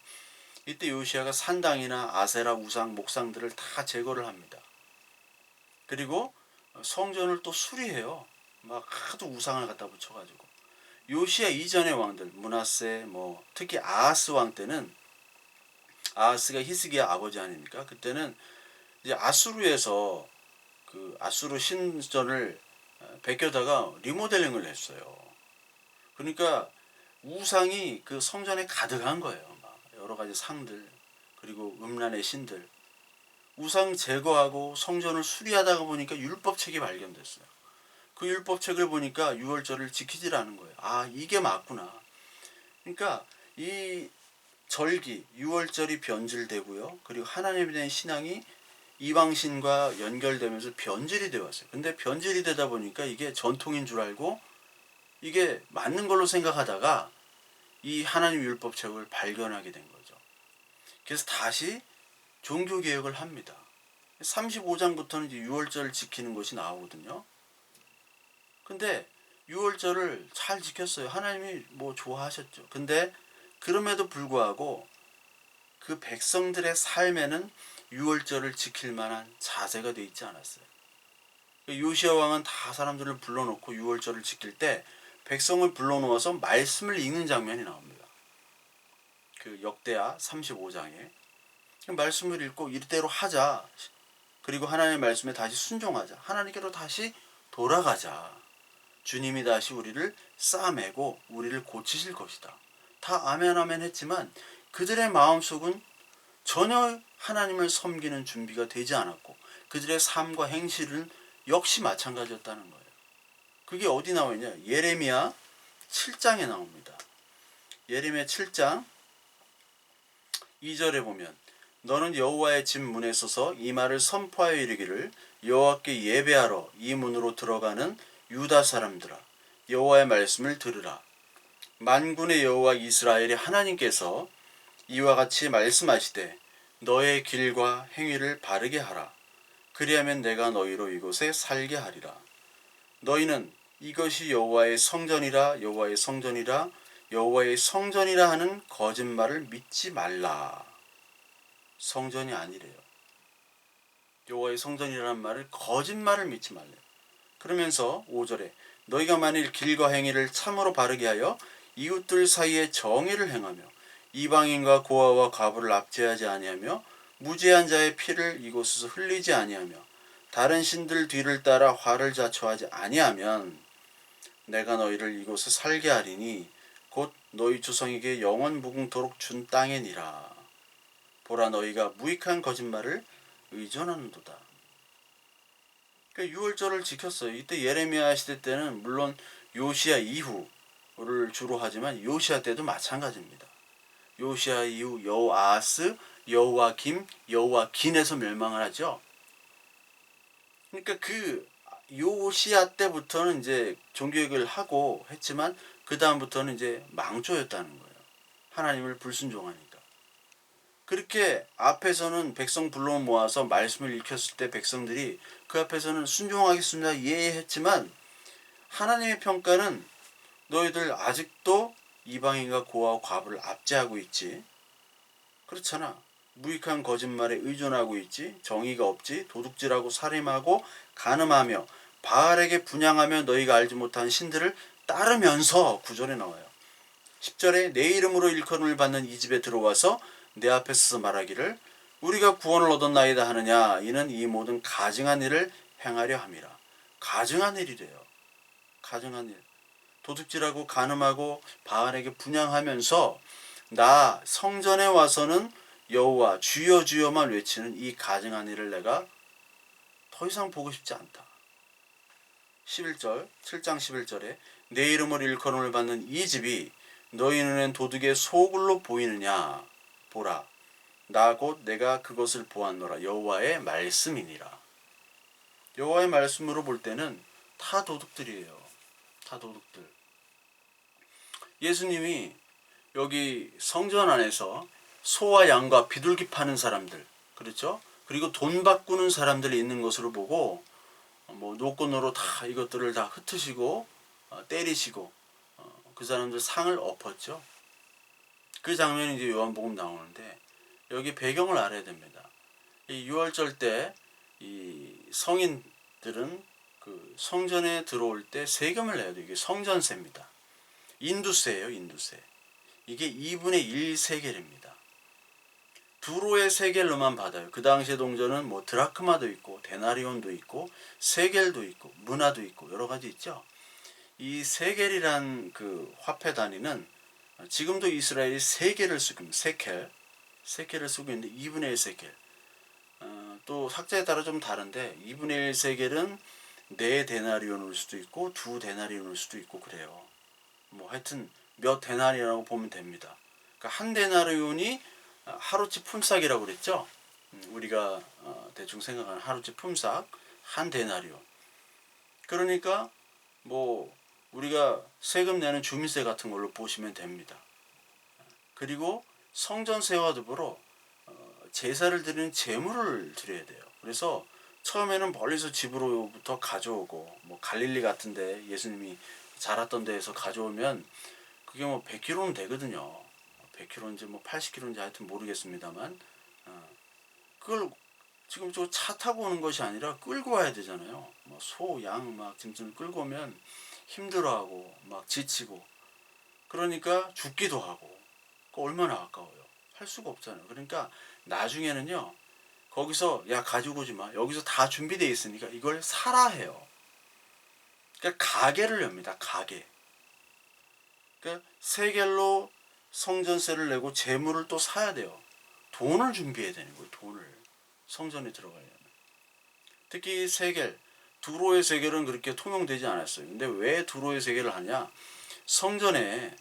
이때 요시야가 산당이나 아세라 우상 목상들을 다 제거를 합니다. 그리고 성전을 또 수리해요. 막 하도 우상을 갖다 붙여가지고. 요시야 이전의 왕들 므낫세 특히 아하스 왕 때는, 아하스가 히스기야 아버지 아닙니까? 그때는 이제 아수르에서 그 아수르 신전을 베껴다가 리모델링을 했어요. 그러니까 우상이 그 성전에 가득한 거예요. 막 여러 가지 상들, 그리고 음란의 신들. 우상 제거하고 성전을 수리하다가 보니까 율법책이 발견됐어요. 그 율법책을 보니까 6월절을 지키질 않은 거예요. 아, 이게 맞구나. 그러니까 이 절기 6월절이 변질되고요. 그리고 하나님에 대한 신앙이 이방신과 연결되면서 변질이 되어 왔어요. 근데 변질이 되다 보니까 이게 전통인 줄 알고 이게 맞는 걸로 생각하다가 이 하나님 율법책을 발견하게 된 거죠. 그래서 다시 종교개혁을 합니다. 35장부터는 이제 6월절을 지키는 것이 나오거든요. 근데 6월절을 잘 지켰어요. 하나님이 좋아하셨죠. 근데 그럼에도 불구하고 그 백성들의 삶에는 6월절을 지킬 만한 자세가 돼 있지 않았어요. 요시야 왕은 다 사람들을 불러놓고 6월절을 지킬 때 백성을 불러놓아서 말씀을 읽는 장면이 나옵니다. 그 역대하 35장에 말씀을 읽고 이대로 하자. 그리고 하나님의 말씀에 다시 순종하자. 하나님께로 다시 돌아가자. 주님이 다시 우리를 싸매고 우리를 고치실 것이다. 다 아멘 아멘 했지만 그들의 마음속은 전혀 하나님을 섬기는 준비가 되지 않았고 그들의 삶과 행실은 역시 마찬가지였다는 거예요. 그게 어디 나오냐? 예레미야 7장에 나옵니다. 예레미야 7장 2절에 보면 너는 여호와의 집 문에 서서 이 말을 선포하여 이르기를 여호와께 예배하러 이 문으로 들어가는 유다 사람들아 여호와의 말씀을 들으라. 만군의 여호와 이스라엘의 하나님께서 이와 같이 말씀하시되 너의 길과 행위를 바르게 하라. 그리하면 내가 너희로 이곳에 살게 하리라. 너희는 이것이 여호와의 성전이라 여호와의 성전이라 여호와의 성전이라 하는 거짓말을 믿지 말라. 성전이 아니래요. 여호와의 성전이라는 말을 거짓말을 믿지 말래요. 그러면서 5절에 너희가 만일 길과 행위를 참으로 바르게 하여 이웃들 사이에 정의를 행하며 이방인과 고아와 과부를 압제하지 아니하며 무죄한 자의 피를 이곳에서 흘리지 아니하며 다른 신들 뒤를 따라 화를 자초하지 아니하면 내가 너희를 이곳에 살게 하리니 곧 너희 조상에게 영원 무궁토록 준 땅이니라. 보라 너희가 무익한 거짓말을 의존하는도다. 그러니까 유월절을 지켰어요. 이때 예레미야 시대 때는 물론 요시야 이후를 주로 하지만 요시야 때도 마찬가지입니다. 요시야 이후 여호아스, 여호와김, 여호와긴에서 멸망을 하죠. 그러니까 그 요시야 때부터는 이제 종교개혁을 하고 했지만 그 다음부터는 이제 망조였다는 거예요. 하나님을 불순종하니까. 그렇게 앞에서는 백성 불러 모아서 말씀을 읽혔을 때 백성들이 그 앞에서는 순종하겠습니다 예했지만 하나님의 평가는 너희들 아직도 이방인과 고아와 과부를 압제하고 있지. 그렇잖아. 무익한 거짓말에 의존하고 있지. 정의가 없지. 도둑질하고 살인하고 간음하며 바알에게 분향하며 너희가 알지 못한 신들을 따르면서 9절에 나와요. 10절에 내 이름으로 일컬음을 받는 이 집에 들어와서 내 앞에 서서 말하기를 우리가 구원을 얻었나이다 하느냐. 이는 이 모든 가증한 일을 행하려 함이라. 가증한 일이래요. 가증한 일. 도둑질하고 간음하고 바알에게 분향하면서 나 성전에 와서는 여호와 주여 주여만 외치는 이 가증한 일을 내가 더 이상 보고 싶지 않다. 11절 7장 11절에 내 이름으로 일컬음을 받는 이 집이 너희 눈엔 도둑의 소굴로 보이느냐. 보라 나 곧 내가 그것을 보았노라. 여호와의 말씀이니라. 여호와의 말씀으로 볼 때는 다 도둑들이에요. 다 도둑들. 예수님이 여기 성전 안에서 소와 양과 비둘기 파는 사람들, 그렇죠? 그리고 돈 바꾸는 사람들이 있는 것으로 보고 뭐 노건으로 다 이것들을 다 흩으시고 때리시고 그 사람들 상을 엎었죠. 그 장면이 이제 요한복음 나오는데 여기 배경을 알아야 됩니다. 이 유월절 때 이 성인들은 그 성전에 들어올 때 세금을 내야 돼요. 이게 성전세입니다. 인두세예요, 인두세. 이게 2분의 1 세겔입니다. 두로의 세겔로만 받아요. 그 당시의 동전은 뭐 드라크마도 있고 데나리온도 있고 세겔도 있고 문화도 있고 여러 가지 있죠. 이 세겔이란 그 화폐 단위는 지금도 이스라엘이 세겔을 쓰고 있는 세켈을 쓰고 있는데 2분의 1 세겔. 또 삭자에 따라 좀 다른데 2분의 1 세겔은 4 데나리온일 수도 있고 2 데나리온일 수도 있고 그래요. 뭐 하여튼 몇 데나리라고 보면 됩니다. 그러니까 한 데나리온이 하루치 품삯이라고 그랬죠. 우리가 대충 생각하는 하루치 품삯 한 데나리온. 그러니까 뭐 우리가 세금 내는 주민세 같은 걸로 보시면 됩니다. 그리고 성전세와 더불어 제사를 드리는 제물을 드려야 돼요. 그래서 처음에는 멀리서 집으로부터 가져오고 뭐 갈릴리 같은데 예수님이 자랐던 데에서 가져오면 그게 뭐 100kg는 되거든요. 100kg인지 뭐 80kg인지 하여튼 모르겠습니다만 그걸 지금 저 차 타고 오는 것이 아니라 끌고 와야 되잖아요. 뭐 소, 양 막 짐승을 끌고 오면 힘들어하고 막 지치고 그러니까 죽기도 하고 얼마나 아까워요. 할 수가 없잖아요. 그러니까 나중에는요. 거기서 야 가지고 오지 마. 여기서 다 준비되어 있으니까 이걸 사라 해요. 그러니까 가게를 엽니다. 가게. 그러니까 세겔로 성전세를 내고 재물을 또 사야 돼요. 돈을 준비해야 되는 거예요. 돈을. 성전에 들어가려면. 특히 세겔. 두로의 세겔은 그렇게 통용되지 않았어요. 근데 왜 두로의 세겔을 하냐? 성전에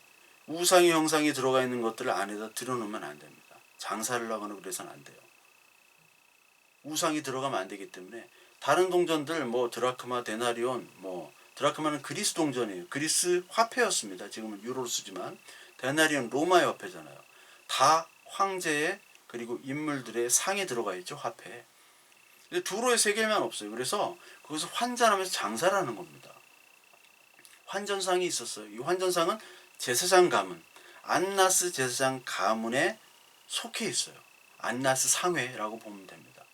우상의 형상이 들어가 있는 것들을 안에다 들여놓으면 안 됩니다. 장사를 하거나 그래서는 안 돼요. 우상이 들어가면 안 되기 때문에 다른 동전들 뭐 드라크마, 데나리온, 뭐 드라크마는 그리스 동전이에요. 그리스 화폐였습니다. 지금은 유로로 쓰지만 데나리온 로마의 화폐잖아요. 다 황제의 그리고 인물들의 상에 들어가 있죠. 화폐에. 근데 두로의 세겔만 없어요. 그래서 거기서 환전하면서 장사를 하는 겁니다. 환전상이 있었어요. 이 환전상은 제사장 가문, 안나스 제사장 가문에 속해 있어요. 안나스 상회라고 보면 됩니다.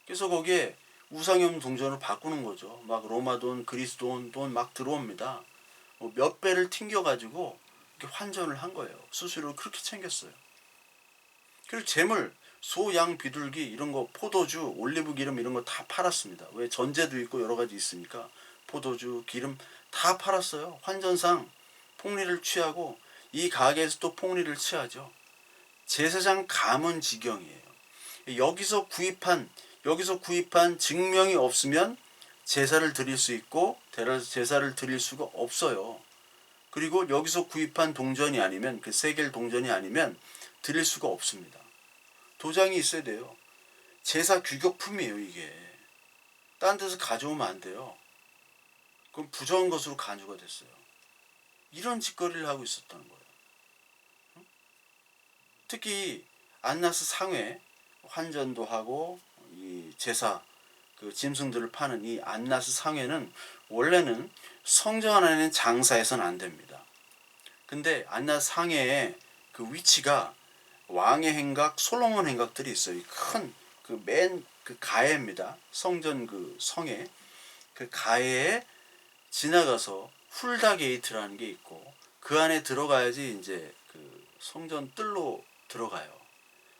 그래서 거기에 우상이 없는 동전을 바꾸는 거죠. 막 로마 돈, 그리스 돈 막 들어옵니다. 뭐 몇 배를 튕겨가지고 이렇게 환전을 한 거예요. 수수료를 그렇게 챙겼어요. 그리고 재물, 소, 양, 비둘기 이런 거, 포도주, 올리브 기름 이런 거 다 팔았습니다. 왜 전제도 있고 여러 가지 있으니까 포도주, 기름 다 팔았어요. 환전상 폭리를 취하고 이 가게에서 또 폭리를 취하죠. 제사장 가문 지경이에요. 여기서 구입한 증명이 없으면 제사를 드릴 수 있고 제사를 드릴 수가 없어요. 그리고 여기서 구입한 동전이 아니면 그 세겔 동전이 아니면 드릴 수가 없습니다. 도장이 있어야 돼요. 제사 규격품이에요, 이게. 딴 데서 가져오면 안 돼요. 그럼 부정한 것으로 간주가 됐어요. 이런 짓거리를 하고 있었다는 거예요. 특히 안나스 상회 환전도 하고 이 제사 그 짐승들을 파는 이 안나스 상회는 원래는 성전 안에는 장사해서는 안 됩니다. 근데 안나스 상회의 그 위치가 왕의 행각, 솔로몬 행각들이 있어요. 큰 그 맨 그 가해입니다. 성전 그 성에 그 가해에 지나가서 훌다 게이트라는 게 있고 그 안에 들어가야지 이제 그 성전 뜰로 들어가요.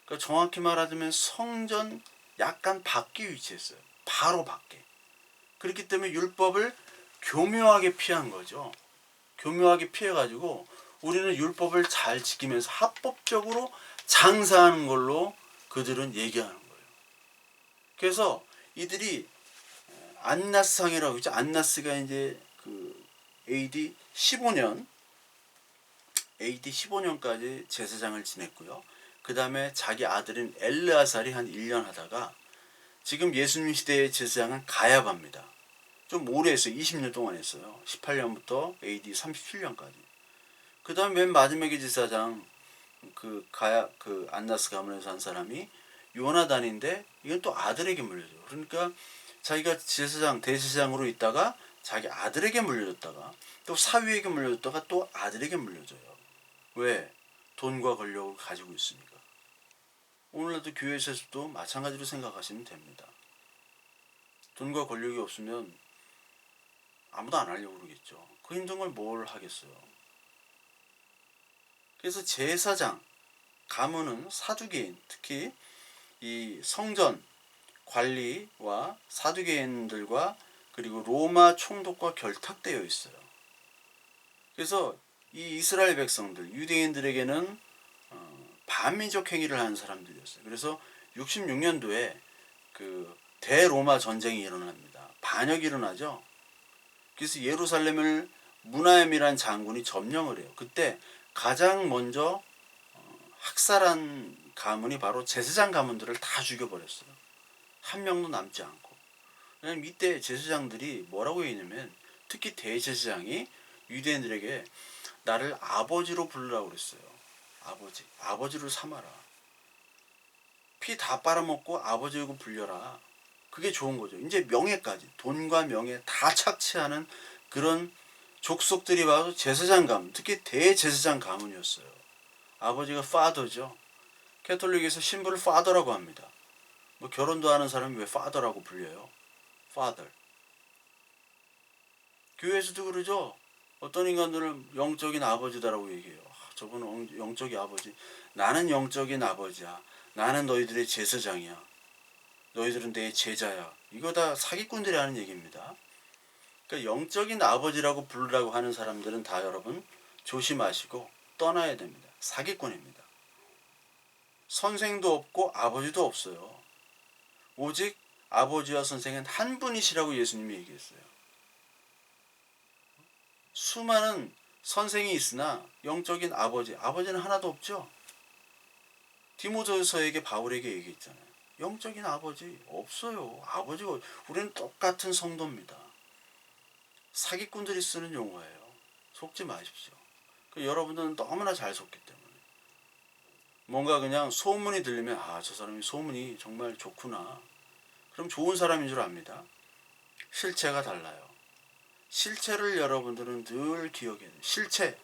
그러니까 정확히 말하자면 성전 약간 밖에 위치했어요. 바로 밖에. 그렇기 때문에 율법을 교묘하게 피한 거죠. 교묘하게 피해가지고 우리는 율법을 잘 지키면서 합법적으로 장사하는 걸로 그들은 얘기하는 거예요. 그래서 이들이 안나스상이라고 있죠. 안나스가 이제 그 AD 15년까지 제사장을 지냈고요. 그 다음에 자기 아들인 엘르아살이 한 1년 하다가 지금 예수님 시대의 제사장은 가야바입니다. 좀 오래 했어요. 20년 동안 했어요. 18년부터 AD 37년까지. 그 다음 맨 마지막에 제사장 그 안나스 가문에서 한 사람이 요나단인데 이건 또 아들에게 물려줘요. 그러니까 자기가 대제사장으로 있다가 자기 아들에게 물려줬다가 또 사위에게 물려줬다가 또 아들에게 물려줘요. 왜? 돈과 권력을 가지고 있으니까. 오늘날도 교회에서도 마찬가지로 생각하시면 됩니다. 돈과 권력이 없으면 아무도 안 하려고 그러겠죠. 그 힘든 걸 뭘 하겠어요. 그래서 제사장, 가문은 사두개인, 특히 이 성전 관리와 사두개인들과 그리고 로마 총독과 결탁되어 있어요. 그래서 이 이스라엘 백성들, 유대인들에게는 반민족 행위를 하는 사람들이었어요. 그래서 66년도에 그 대로마 전쟁이 일어납니다. 반역이 일어나죠. 그래서 예루살렘을 무나엠이라는 장군이 점령을 해요. 그때 가장 먼저 학살한 가문이 바로 제사장 가문들을 다 죽여버렸어요. 한 명도 남지 않고. 왜냐면 이때 제사장들이 뭐라고 했냐면 특히 대제사장이 유대인들에게 나를 아버지로 부르라고 그랬어요. 아버지를 삼아라. 피 다 빨아먹고 아버지라고 불려라. 그게 좋은 거죠. 이제 명예까지 돈과 명예 다 착취하는 그런 족속들이 바로 제사장 가문, 특히 대제사장 가문이었어요. 아버지가 father죠. 캐톨릭에서 신부를 father라고 합니다. 뭐 결혼도 하는 사람이 왜 father라고 불려요? father. 교회에서도 그러죠. 어떤 인간들은 영적인 아버지다라고 얘기해요. 저분은 영적인 아버지. 나는 영적인 아버지야. 나는 너희들의 제사장이야. 너희들은 내 제자야. 이거 다 사기꾼들이 하는 얘기입니다. 그러니까 영적인 아버지라고 부르라고 하는 사람들은 다 여러분 조심하시고 떠나야 됩니다. 사기꾼입니다. 선생도 없고 아버지도 없어요. 오직 아버지와 선생은 한 분이시라고 예수님이 얘기했어요. 수많은 선생이 있으나 영적인 아버지는 하나도 없죠. 디모데서에게 바울에게 얘기했잖아요. 영적인 아버지 없어요. 아버지가 우리는 똑같은 성도입니다. 사기꾼들이 쓰는 용어예요. 속지 마십시오. 여러분들은 너무나 잘 속기 때문에 뭔가 그냥 소문이 들리면 저 사람이 소문이 정말 좋구나. 그럼 좋은 사람인 줄 압니다. 실체가 달라요. 실체를 여러분들은 늘 기억해야 돼요. 실체.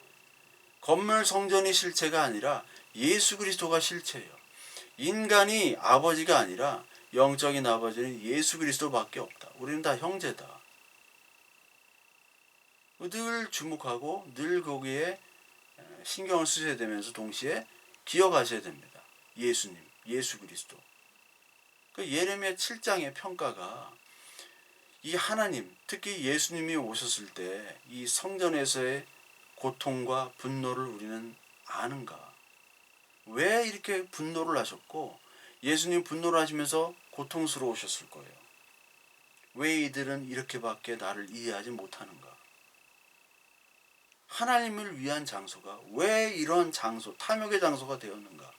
건물 성전이 실체가 아니라 예수 그리스도가 실체예요. 인간이 아버지가 아니라 영적인 아버지는 예수 그리스도밖에 없다. 우리는 다 형제다. 늘 주목하고 늘 거기에 신경을 쓰셔야 되면서 동시에 기억하셔야 됩니다. 예수님, 예수 그리스도. 그 예레미야 7장의 평가가 이 하나님, 특히 예수님이 오셨을 때 이 성전에서의 고통과 분노를 우리는 아는가? 왜 이렇게 분노를 하셨고 예수님 분노를 하시면서 고통스러우셨을 거예요. 왜 이들은 이렇게밖에 나를 이해하지 못하는가? 하나님을 위한 장소가 왜 이런 장소, 탐욕의 장소가 되었는가?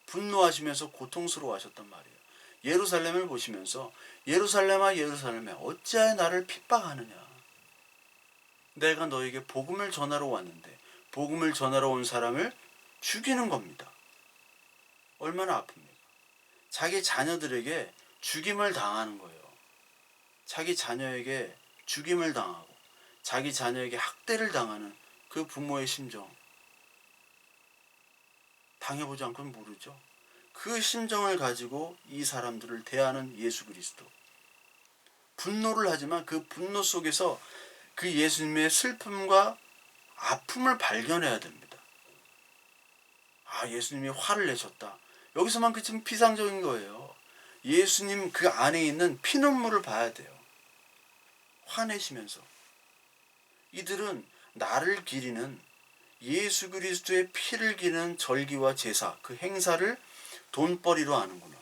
분노하시면서 고통스러워하셨단 말이에요. 예루살렘을 보시면서 예루살렘아 예루살렘아 어찌하여 나를 핍박하느냐? 내가 너에게 복음을 전하러 왔는데 복음을 전하러 온 사람을 죽이는 겁니다. 얼마나 아픕니까? 자기 자녀들에게 죽임을 당하는 거예요. 자기 자녀에게 죽임을 당하고 자기 자녀에게 학대를 당하는 그 부모의 심정 당해보지 않고는 모르죠. 그 심정을 가지고 이 사람들을 대하는 예수 그리스도. 분노를 하지만 그 분노 속에서 그 예수님의 슬픔과 아픔을 발견해야 됩니다. 아, 예수님이 화를 내셨다. 여기서만 지금 피상적인 거예요. 예수님 그 안에 있는 피눈물을 봐야 돼요. 화내시면서. 이들은 나를 기리는 예수 그리스도의 피를 기는 절기와 제사, 그 행사를 돈벌이로 하는구나.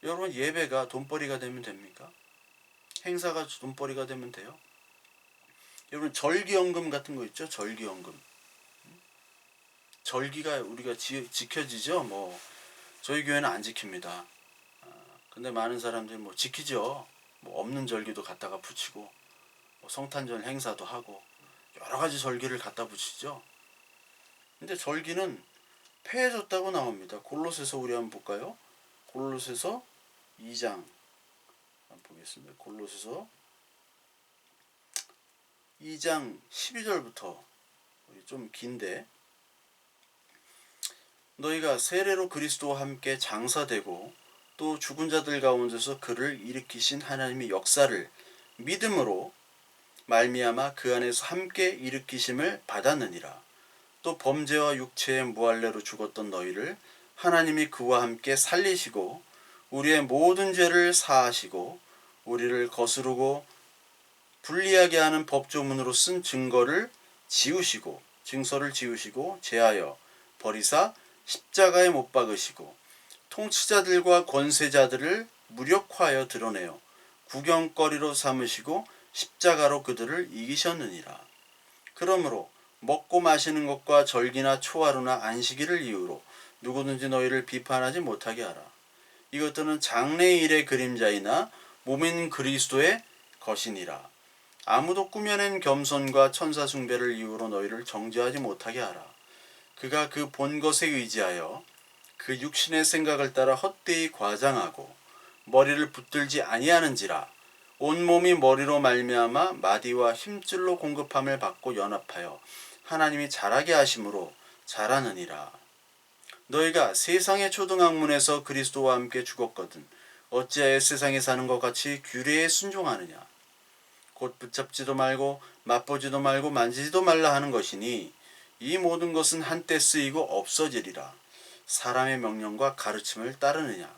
여러분, 예배가 돈벌이가 되면 됩니까? 행사가 돈벌이가 되면 돼요? 여러분, 절기연금 같은 거 있죠? 절기연금. 절기가 우리가 지켜지죠? 저희 교회는 안 지킵니다. 근데 많은 사람들이 지키죠. 없는 절기도 갖다가 붙이고, 성탄절 행사도 하고, 여러 가지 절기를 갖다 붙이죠. 근데 절기는 폐해졌다고 나옵니다. 골로새서 우리 한번 볼까요? 골로새서 2장 한번 보겠습니다. 골로새서 2장 12절부터 좀 긴데, 너희가 세례로 그리스도와 함께 장사되고 또 죽은 자들 가운데서 그를 일으키신 하나님의 역사를 믿음으로 말미암아 그 안에서 함께 일으키심을 받았느니라. 또 범죄와 육체의 무할례로 죽었던 너희를 하나님이 그와 함께 살리시고 우리의 모든 죄를 사하시고 우리를 거스르고 불리하게 하는 법조문으로 쓴 증서를 지우시고 제하여 버리사 십자가에 못 박으시고 통치자들과 권세자들을 무력화하여 드러내어 구경거리로 삼으시고 십자가로 그들을 이기셨느니라. 그러므로 먹고 마시는 것과 절기나 초하루나 안식일을 이유로 누구든지 너희를 비판하지 못하게 하라. 이것들은 장래의 일의 그림자이나 몸인 그리스도의 것이니라. 아무도 꾸며낸 겸손과 천사 숭배를 이유로 너희를 정죄하지 못하게 하라. 그가 그 본 것에 의지하여 그 육신의 생각을 따라 헛되이 과장하고 머리를 붙들지 아니하는지라. 온몸이 머리로 말미암아 마디와 힘줄로 공급함을 받고 연합하여 하나님이 자라게 하심으로 자라느니라. 너희가 세상의 초등학문에서 그리스도와 함께 죽었거든 어찌하여 세상에 사는 것 같이 규례에 순종하느냐. 곧 붙잡지도 말고 맛보지도 말고 만지지도 말라 하는 것이니 이 모든 것은 한때 쓰이고 없어지리라. 사람의 명령과 가르침을 따르느냐.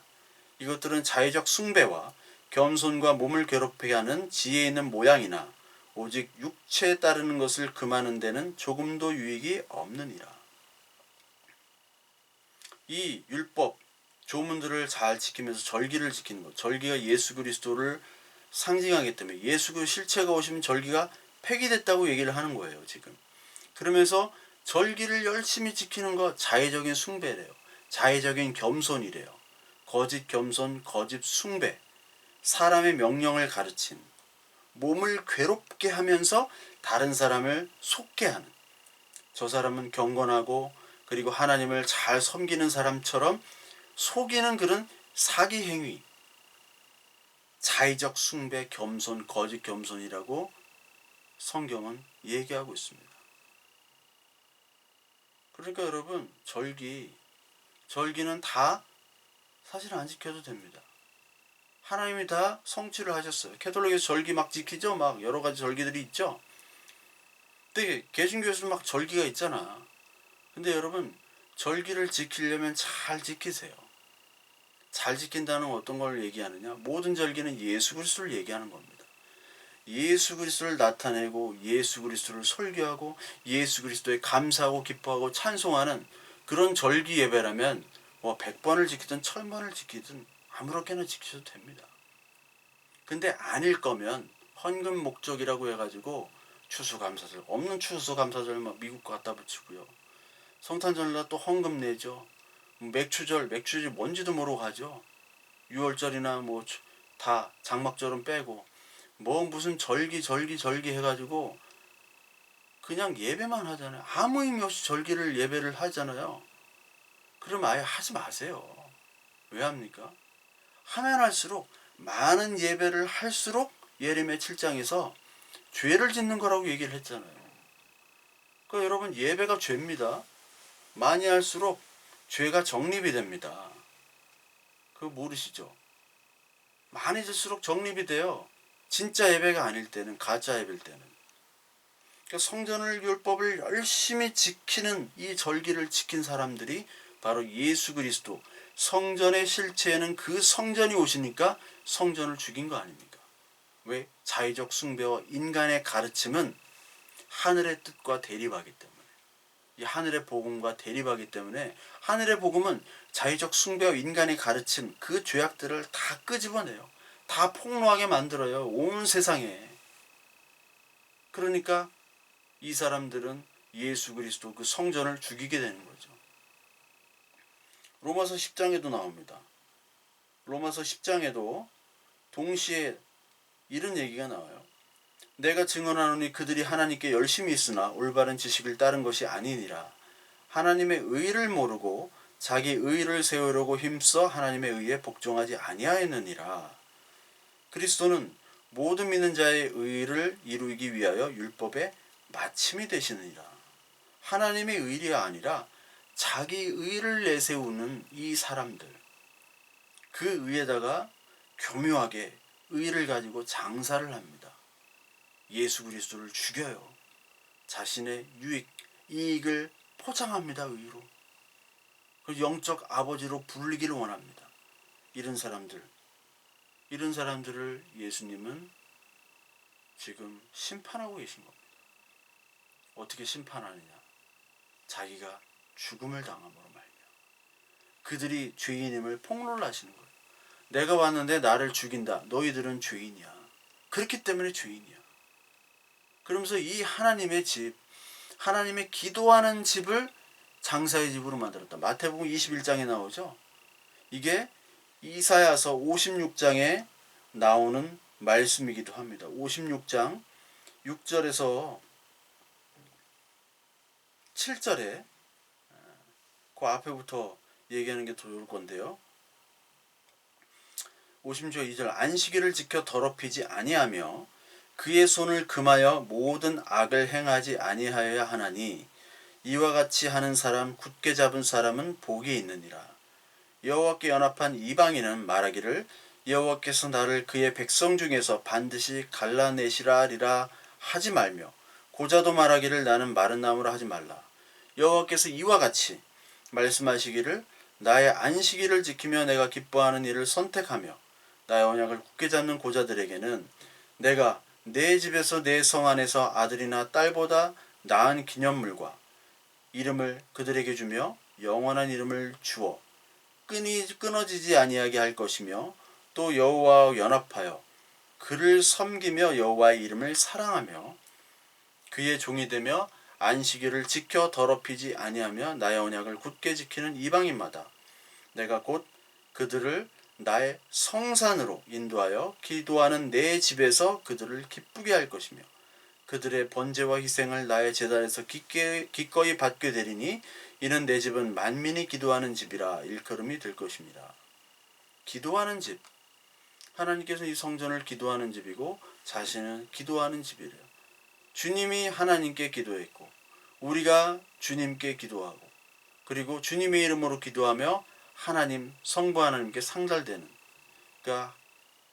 이것들은 자의적 숭배와 겸손과 몸을 괴롭히게 하는 지혜 있는 모양이나 오직 육체에 따르는 것을 금하는 데는 조금도 유익이 없느니라. 이 율법 조문들을 잘 지키면서 절기를 지키는 것, 절기가 예수 그리스도를 상징하기 때문에 예수 그 실체가 오시면 절기가 폐기됐다고 얘기를 하는 거예요. 지금 그러면서 절기를 열심히 지키는 것 자의적인 숭배래요. 자의적인 겸손이래요. 거짓 겸손, 거짓 숭배, 사람의 명령을 가르친, 몸을 괴롭게 하면서 다른 사람을 속게 하는, 저 사람은 경건하고 그리고 하나님을 잘 섬기는 사람처럼 속이는 그런 사기 행위, 자의적 숭배, 겸손, 거짓 겸손이라고 성경은 얘기하고 있습니다. 그러니까 여러분, 절기는 다 사실 안 지켜도 됩니다. 하나님이 다 성취를 하셨어요. 캐톨릭에서 절기 막 지키죠? 막 여러 가지 절기들이 있죠? 근데 개신교에서 막 절기가 있잖아. 근데 여러분, 절기를 지키려면 잘 지키세요. 잘 지킨다는 어떤 걸 얘기하느냐? 모든 절기는 예수 그리스도를 얘기하는 겁니다. 예수 그리스도를 나타내고 예수 그리스도를 설교하고 예수 그리스도에 감사하고 기뻐하고 찬송하는 그런 절기 예배라면 뭐 100번을 지키든 1000번을 지키든 아무렇게나 지키셔도 됩니다. 근데 아닐 거면 헌금 목적이라고 해가지고 추수감사절, 없는 추수감사절 막 미국 갖다 붙이고요. 성탄절날 또 헌금 내죠. 맥주절 뭔지도 모르고 가죠. 6월절이나 뭐 다 장막절은 빼고 뭐 무슨 절기 해가지고 그냥 예배만 하잖아요. 아무 의미 없이 절기를 예배를 하잖아요. 그럼 아예 하지 마세요. 왜 합니까? 하면 할수록 많은 예배를 할수록 예레미야 7장에서 죄를 짓는 거라고 얘기를 했잖아요. 그러니까 여러분 예배가 죄입니다. 많이 할수록 죄가 정립이 됩니다. 그거 모르시죠? 많이 질수록 정립이 돼요. 진짜 예배가 아닐 때는, 가짜 예배일 때는. 그러니까 성전을 율법을 열심히 지키는 이 절기를 지킨 사람들이 바로 예수 그리스도, 성전의 실체에는 그 성전이 오시니까 성전을 죽인 거 아닙니까? 왜? 자의적 숭배와 인간의 가르침은 하늘의 뜻과 대립하기 때문에, 이 하늘의 복음과 대립하기 때문에 하늘의 복음은 자의적 숭배와 인간의 가르침, 그 죄악들을 다 끄집어내요. 다 폭로하게 만들어요. 온 세상에. 그러니까 이 사람들은 예수 그리스도 그 성전을 죽이게 되는 거죠. 로마서 10장에도 나옵니다. 로마서 10장에도 동시에 이런 얘기가 나와요. 내가 증언하노니 그들이 하나님께 열심히 있으나 올바른 지식을 따른 것이 아니니라. 하나님의 의를 모르고 자기 의를 세우려고 힘써 하나님의 의에 복종하지 아니하였느니라. 그리스도는 모든 믿는 자의 의를 이루기 위하여 율법의 마침이 되시느니라. 하나님의 의가 아니라 자기 의를 내세우는 이 사람들, 그 의에다가 교묘하게 의를 가지고 장사를 합니다. 예수 그리스도를 죽여요. 자신의 이익을 포장합니다. 의로. 그 영적 아버지로 불리기를 원합니다. 이런 사람들을 예수님은 지금 심판하고 계신 겁니다. 어떻게 심판하느냐? 자기가 죽음을 당함으로 말이야. 그들이 죄인임을 폭로를 하시는 거예요. 내가 왔는데 나를 죽인다. 너희들은 죄인이야. 그렇기 때문에 죄인이야. 그러면서 이 하나님의 집, 하나님의 기도하는 집을 장사의 집으로 만들었다. 마태복음 21장에 나오죠. 이게 이사야서 56장에 나오는 말씀이기도 합니다. 56장 6절에서 7절에 그 앞에부터 얘기하는 게 더 좋을 건데요. 56절 2절 안식일을 지켜 더럽히지 아니하며 그의 손을 금하여 모든 악을 행하지 아니하여야 하나니 이와 같이 하는 사람 굳게 잡은 사람은 복이 있느니라. 여호와께 연합한 이방인은 말하기를 여호와께서 나를 그의 백성 중에서 반드시 갈라내시라 하리라 하지 말며 고자도 말하기를 나는 마른 나무라 하지 말라. 여호와께서 이와 같이 말씀하시기를 나의 안식일을 지키며 내가 기뻐하는 일을 선택하며 나의 언약을 굳게 잡는 고자들에게는 내가 내 집에서 내 성 안에서 아들이나 딸보다 나은 기념물과 이름을 그들에게 주며 영원한 이름을 주어 끊어지지 아니하게 할 것이며 또 여호와와 연합하여 그를 섬기며 여호와의 이름을 사랑하며 그의 종이 되며 안식일을 지켜 더럽히지 아니하며 나의 언약을 굳게 지키는 이방인마다 내가 곧 그들을 나의 성산으로 인도하여 기도하는 내 집에서 그들을 기쁘게 할 것이며 그들의 번제와 희생을 나의 제단에서 기꺼이 받게 되리니 이는 내 집은 만민이 기도하는 집이라 일컬음이 될 것입니다. 기도하는 집. 하나님께서 이 성전을 기도하는 집이고 자신은 기도하는 집이래요. 주님이 하나님께 기도했고 우리가 주님께 기도하고 그리고 주님의 이름으로 기도하며 하나님, 성부 하나님께 상달되는, 그러니까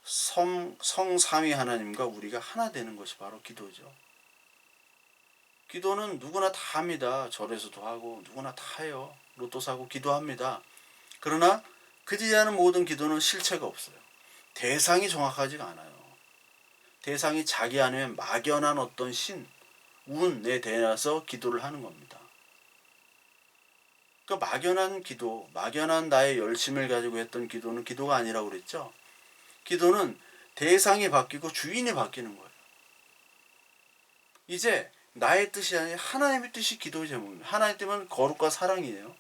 성삼위 하나님과 우리가 하나 되는 것이 바로 기도죠. 기도는 누구나 다 합니다. 절에서도 하고 누구나 다 해요. 로또 사고 기도합니다. 그러나 그지 않은 모든 기도는 실체가 없어요. 대상이 정확하지가 않아요. 대상이 자기 안에 막연한 어떤 신, 운에 대해서 기도를 하는 겁니다. 그 막연한 기도, 막연한 나의 열심을 가지고 했던 기도는 기도가 아니라고 그랬죠. 기도는 대상이 바뀌고 주인이 바뀌는 거예요. 이제 나의 뜻이 아니라 하나님의 뜻이 기도의 제목입니다. 하나님 뜻은 거룩과 사랑이에요.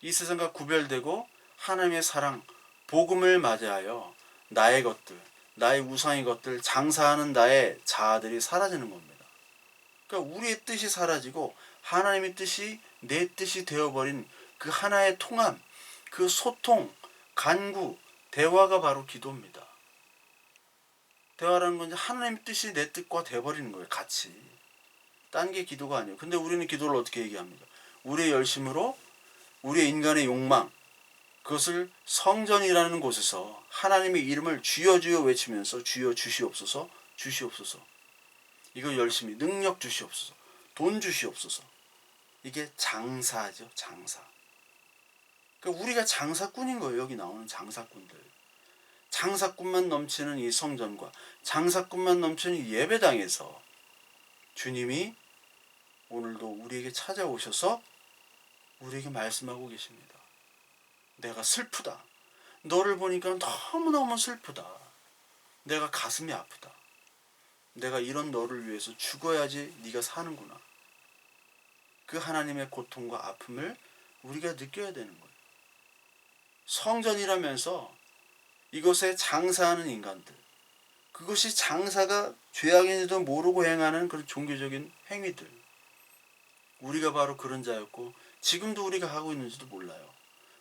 이 세상과 구별되고 하나님의 사랑, 복음을 맞이하여 나의 것들, 나의 우상의 것들, 장사하는 나의 자아들이 사라지는 겁니다. 그러니까 우리의 뜻이 사라지고 하나님의 뜻이 내 뜻이 되어버린 그 하나의 통함, 그 소통, 간구, 대화가 바로 기도입니다. 대화라는 건 하나님의 뜻이 내 뜻과 돼버리는 거예요. 같이. 딴 게 기도가 아니에요. 근데 우리는 기도를 어떻게 얘기합니까? 우리의 열심으로 우리의 인간의 욕망, 그것을 성전이라는 곳에서 하나님의 이름을 주여 주여 외치면서 주여 주시옵소서, 주시옵소서. 이거 열심히 능력 주시옵소서, 돈 주시옵소서. 이게 장사죠. 장사. 그러니까 우리가 장사꾼인 거예요. 여기 나오는 장사꾼들. 장사꾼만 넘치는 이 성전과 장사꾼만 넘치는 이 예배당에서 주님이 오늘도 우리에게 찾아오셔서 우리에게 말씀하고 계십니다. 내가 슬프다. 너를 보니까 너무너무 슬프다. 내가 가슴이 아프다. 내가 이런 너를 위해서 죽어야지 네가 사는구나. 그 하나님의 고통과 아픔을 우리가 느껴야 되는 거예요. 성전이라면서 이곳에 장사하는 인간들, 그것이 장사가 죄악인지도 모르고 행하는 그런 종교적인 행위들, 우리가 바로 그런 자였고 지금도 우리가 하고 있는지도 몰라요.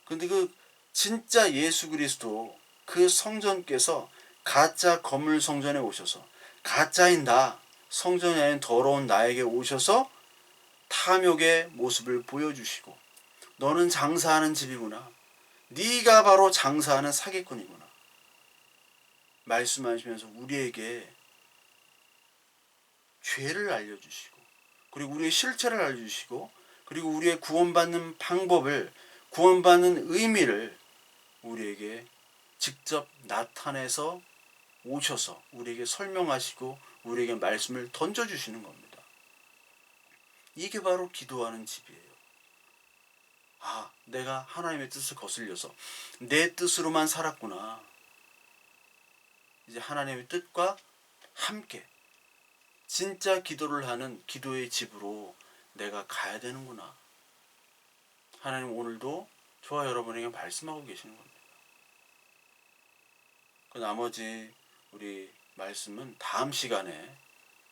근데 그 진짜 예수 그리스도 그 성전께서 가짜 건물 성전에 오셔서 가짜인 나, 성전이 아닌 더러운 나에게 오셔서 탐욕의 모습을 보여주시고 너는 장사하는 집이구나. 네가 바로 장사하는 사기꾼이구나. 말씀하시면서 우리에게 죄를 알려주시고 그리고 우리의 실체를 알려주시고 그리고 우리의 구원받는 방법을 구원받는 의미를 우리에게 직접 나타내서 오셔서 우리에게 설명하시고 우리에게 말씀을 던져주시는 겁니다. 이게 바로 기도하는 집이에요. 아, 내가 하나님의 뜻을 거슬려서 내 뜻으로만 살았구나. 이제 하나님의 뜻과 함께 진짜 기도를 하는 기도의 집으로 내가 가야 되는구나. 하나님 오늘도 저와 여러분에게 말씀하고 계시는 겁니다. 그 나머지 우리 말씀은 다음 시간에